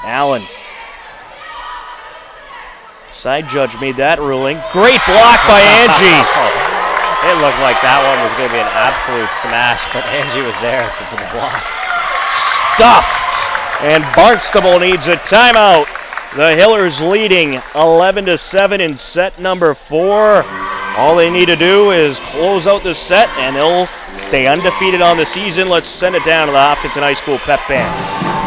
Allen. Side judge made that ruling. Great block by Angie. It looked like that one was going to be an absolute smash, but Angie was there for the block. Stuffed. And Barnstable needs a timeout. The Hillers leading 11-7 in set number 4. All they need to do is close out the set, and they'll stay undefeated on the season. Let's send it down to the Hopkinton High School pep band.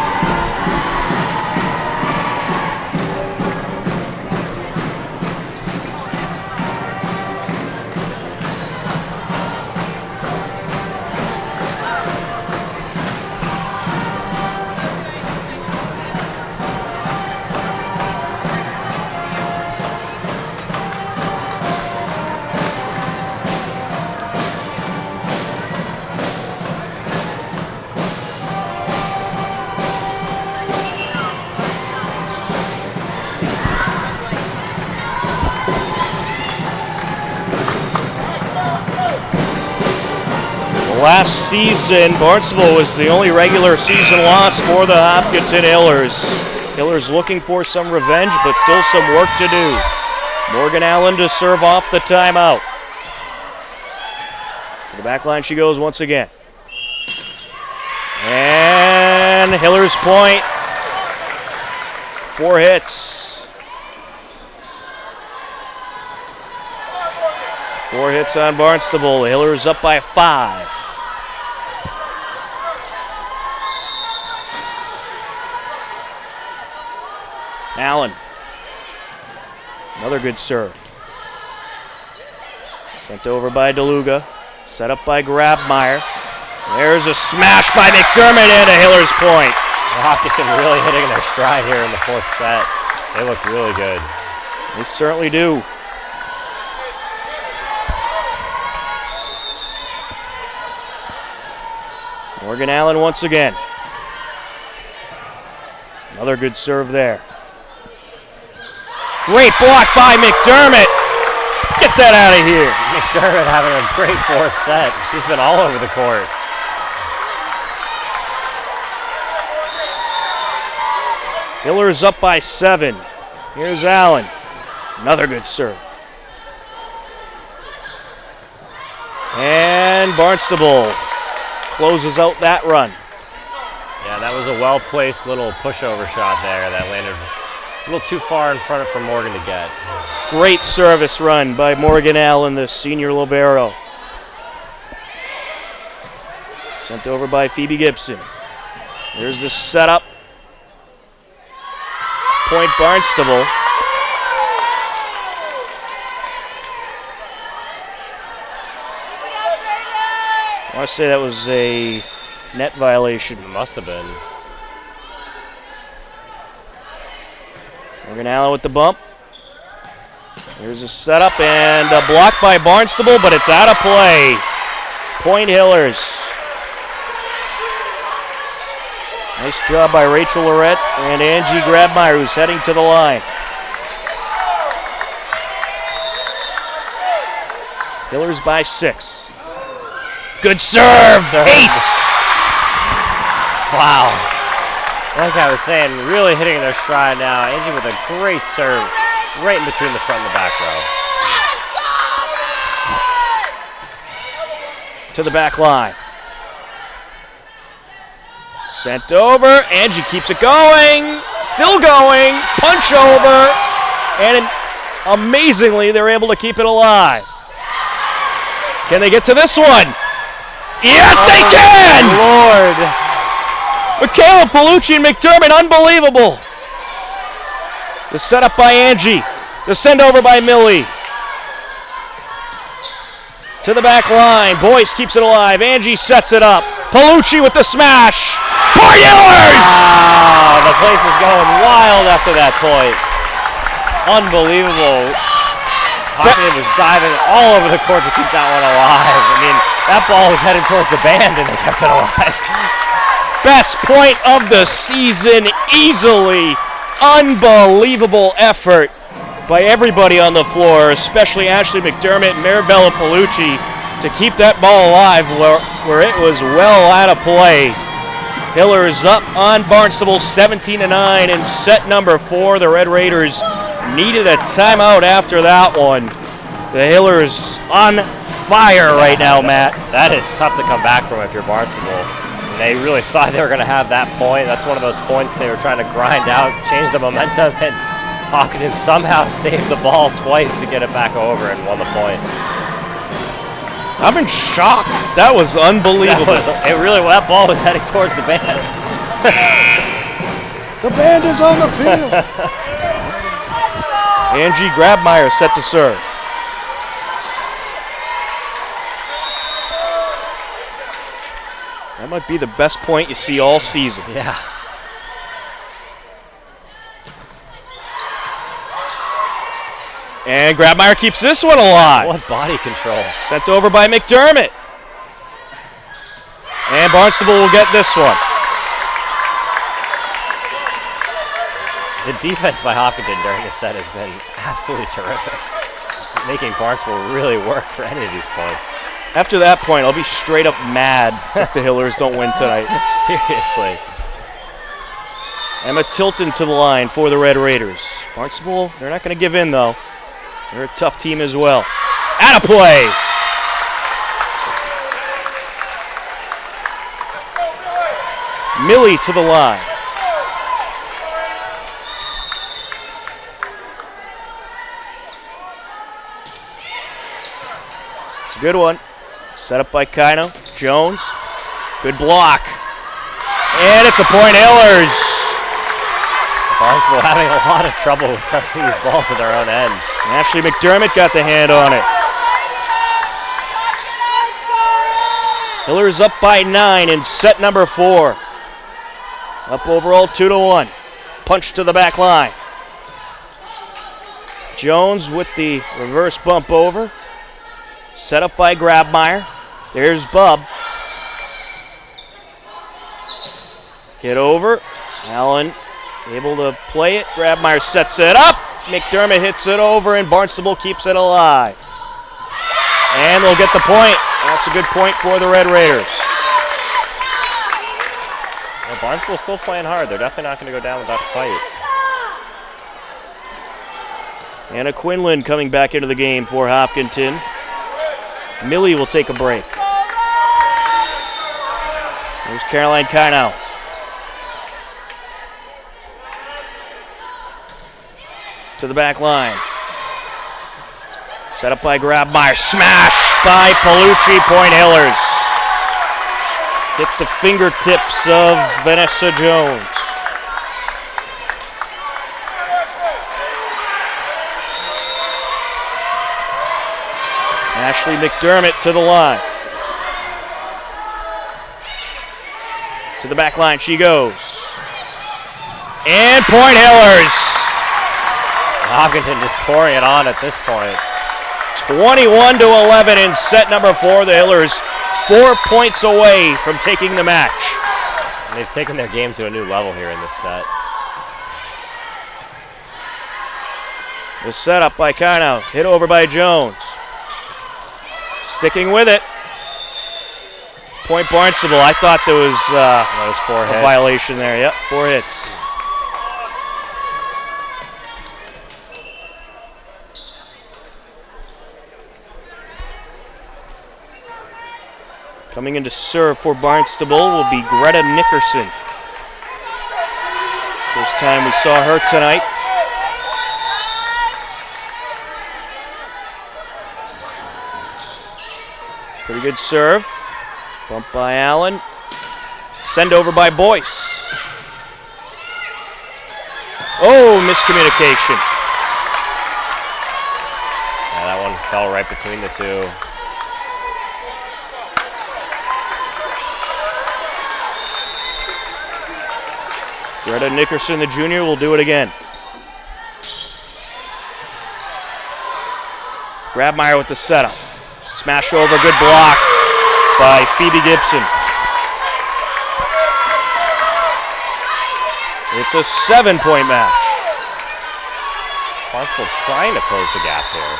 Last season, Barnstable was the only regular season loss for the Hopkinton Hillers. Hillers looking for some revenge, but still some work to do. Morgan Allen to serve off the timeout. To the back line she goes once again. And Hillers point. 4 hits. 4 hits on Barnstable. The Hillers up by 5. Allen. Another good serve. Sent over by DeLuga. Set up by Grabmeyer. There's a smash by McDermott and a Hillers point. Hopkinton really hitting their stride here in the 4th set. They look really good. They certainly do. Morgan Allen once again. Another good serve there. Great block by McDermott. Get that out of here. McDermott having a great 4th set. She's been all over the court. Hillers up by 7. Here's Allen. Another good serve. And Barnstable closes out that run. Yeah, that was a well-placed little pushover shot there that landed a little too far in front for Morgan to get. Great service run by Morgan Allen, the senior libero. Sent over by Phoebe Gibson. There's the setup. Point Barnstable. I want to say that was a net violation. It must have been. Morgan Allen with the bump. Here's a setup and a block by Barnstable, but it's out of play. Point Hillers. Nice job by Rachel Lorette and Angie Grabmeyer, who's heading to the line. Hillers by 6. Good serve! Ace! Wow. Like I was saying, really hitting their stride now. Angie with a great serve right in between the front and the back row. To the back line. Sent over. Angie keeps it going. Still going. Punch over. And amazingly, they're able to keep it alive. Can they get to this one? Yes, they can! Lord. McCall, Palucci, and McDermott, unbelievable. The setup by Angie. The send over by Millie. To the back line. Boyce keeps it alive. Angie sets it up. Palucci with the smash. Point Hillers! Wow, the place is going wild after that point. Unbelievable. Hopkinton was diving all over the court to keep that one alive. I mean, that ball was headed towards the band and they kept it alive. Best point of the season, easily. Unbelievable effort by everybody on the floor, especially Ashley McDermott and Maribella Palucci, to keep that ball alive where it was well out of play. Hillers up on Barnstable 17-9 in set number 4. The Red Raiders needed a timeout after that one. The Hillers on fire right now, Matt. That is tough to come back from if you're Barnstable. They really thought they were going to have that point. That's one of those points they were trying to grind out, change the momentum, and Hopkinton somehow saved the ball twice to get it back over and won the point. I'm in shock. That was unbelievable. That ball was heading towards the band. The band is on the field. Angie Grabmeyer set to serve. That might be the best point you see all season. Yeah. And Grabmeyer keeps this one alive. What body control. Sent over by McDermott. And Barnstable will get this one. The defense by Hopkinton during this set has been absolutely terrific, making Barnstable really work for any of these points. After that point, I'll be straight up mad if the Hillers don't win tonight. Seriously. Emma Tilton to the line for the Red Raiders. Barnstable, they're not going to give in, though. They're a tough team as well. Out of play. Millie to the line. It's a good one. Set up by Kino. Jones. Good block. And it's a point, Hillers. Barnstable having a lot of trouble with some of these balls at their own end. Ashley McDermott got the hand on it. Hillers up by 9 in set number 4. Up overall 2-1. Punch to the back line. Jones with the reverse bump over. Set up by Grabmeyer. There's Bub. Hit over. Allen able to play it. Grabmeyer sets it up. McDermott hits it over, and Barnstable keeps it alive. And they'll get the point. That's a good point for the Red Raiders. Well, Barnstable's still playing hard. They're definitely not going to go down without a fight. Anna Quinlan coming back into the game for Hopkinton. Millie will take a break. There's Caroline Kino. To the back line. Set up by Grabmeyer. Smash by Palucci. Point Hillers. Hit the fingertips of Vanessa Jones. Ashley McDermott to the line. To the back line she goes. And point Hillers. Hopkinton just pouring it on at this point. 21-11 in set number 4. The Hillers 4 points away from taking the match. And they've taken their game to a new level here in this set. The setup by Kino. Hit over by Jones. Sticking with it. Point Barnstable. I thought there was a violation there. Yep, 4 hits. Coming in to serve for Barnstable will be Greta Nickerson. First time we saw her tonight. Pretty good serve. Bump by Allen. Send over by Boyce. Oh, miscommunication. Yeah, that one fell right between the two. Greta Nickerson, the junior, will do it again. Grabmeyer with the setup. Smash over, good block by Phoebe Gibson. It's a 7-point match. Barnstable trying to close the gap here.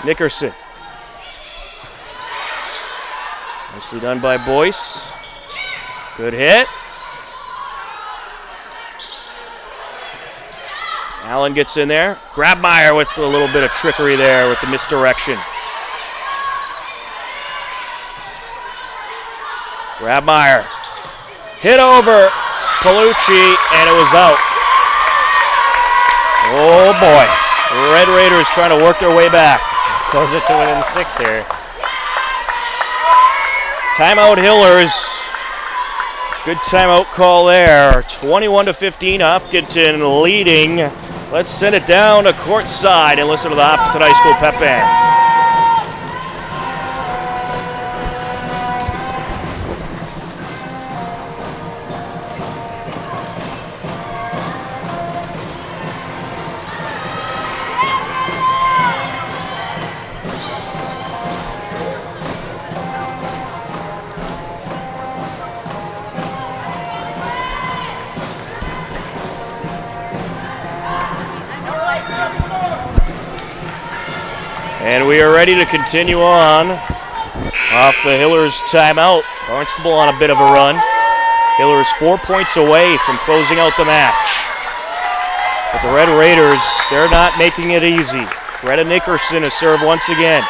Nickerson. Nicely done by Boyce. Good hit. Allen gets in there. Grabmeyer with a little bit of trickery there with the misdirection. Grabmeyer. Hit over Palucci, and it was out. Oh boy. Red Raiders trying to work their way back. Close it to within 6 here. Timeout Hillers. Good timeout call there. 21-15, Hopkinton leading. Let's send it down to courtside and listen to the Hopkinton High School pep band. And we are ready to continue on off the Hillers timeout. Barnstable on a bit of a run. Hillers 4 points away from closing out the match. But the Red Raiders, they're not making it easy. Greta Nickerson to serve once again.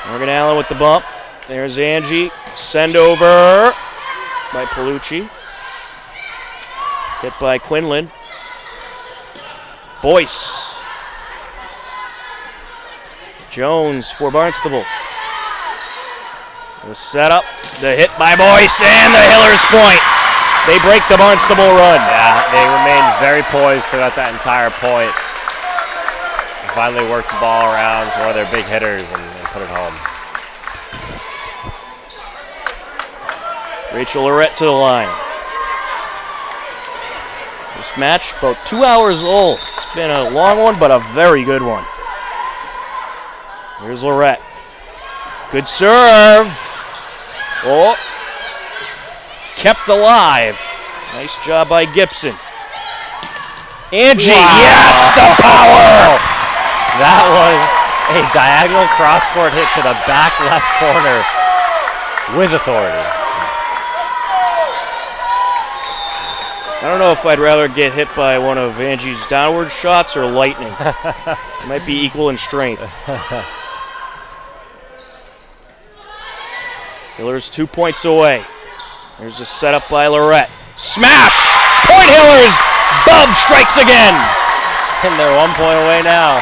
Morgan Allen with the bump. There's Angie. Send over by Palucci. Hit by Quinlan. Boyce. Jones for Barnstable. The setup, the hit by Boyce, and the Hillers point. They break the Barnstable run. Yeah, they remained very poised throughout that entire point. They finally worked the ball around to one of their big hitters and put it home. Rachel Lorette to the line. This match about 2 hours old. It's been a long one, but a very good one. Here's Lorette. Good serve. Oh. Kept alive. Nice job by Gibson. Angie, yes, the power! That was a diagonal cross-court hit to the back left corner with authority. I don't know if I'd rather get hit by one of Angie's downward shots or lightning. It might be equal in strength. Hillers 2 points away. There's a setup by Lorette. Smash! Point Hillers! Bub strikes again! And they're 1 point away now.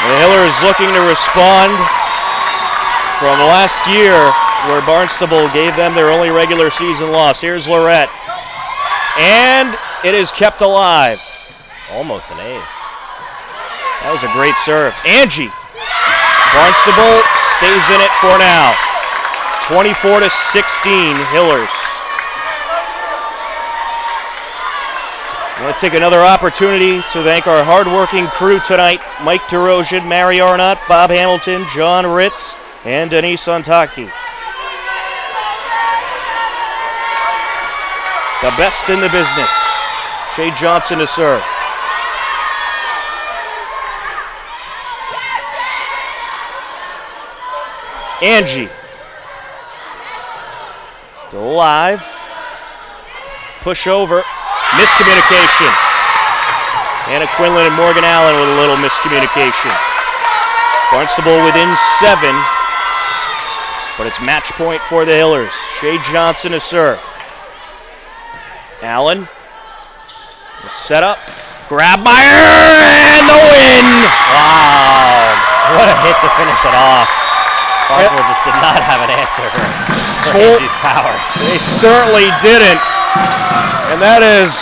The Hillers looking to respond from last year where Barnstable gave them their only regular season loss. Here's Lorette. And it is kept alive. Almost an ace. That was a great serve. Angie. Barnstable stays in it for now. 24-16, Hillers. I want to take another opportunity to thank our hardworking crew tonight. Mike DeRosian, Mary Arnott, Bob Hamilton, John Ritz, and Denise Ontaki. The best in the business. Shay Johnson to serve. Angie. Still alive. Push over. Miscommunication. Anna Quinlan and Morgan Allen with a little miscommunication. Barnstable within 7. But it's match point for the Hillers. Shay Johnson to serve. Allen. The setup. Grabmeyer and the win! Wow. What a hit to finish it off. Barnstable just did not have an answer for Angie's power. They certainly didn't. And that is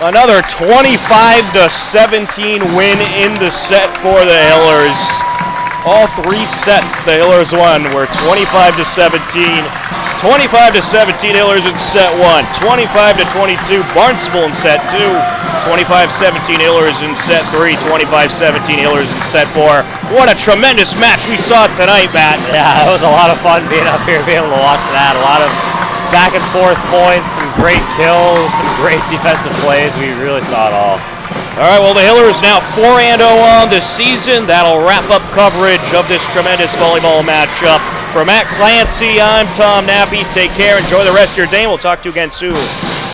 another 25-17 win in the set for the Hillers. All 3 sets the Hillers won were 25-17 to 25-17 Hillers in set 1. 25-22 Barnstable in set 2. 25-17 Hillers in set 3. 25-17 Hillers in set 4. What a tremendous match we saw tonight, Matt. Yeah, it was a lot of fun being up here, being able to watch that. A lot of back and forth points, some great kills, some great defensive plays. We really saw it all. All right, well, the Hillers now 4-0 on the season. That'll wrap up coverage of this tremendous volleyball matchup. For Matt Clancy, I'm Tom Nappy. Take care. Enjoy the rest of your day. We'll talk to you again soon.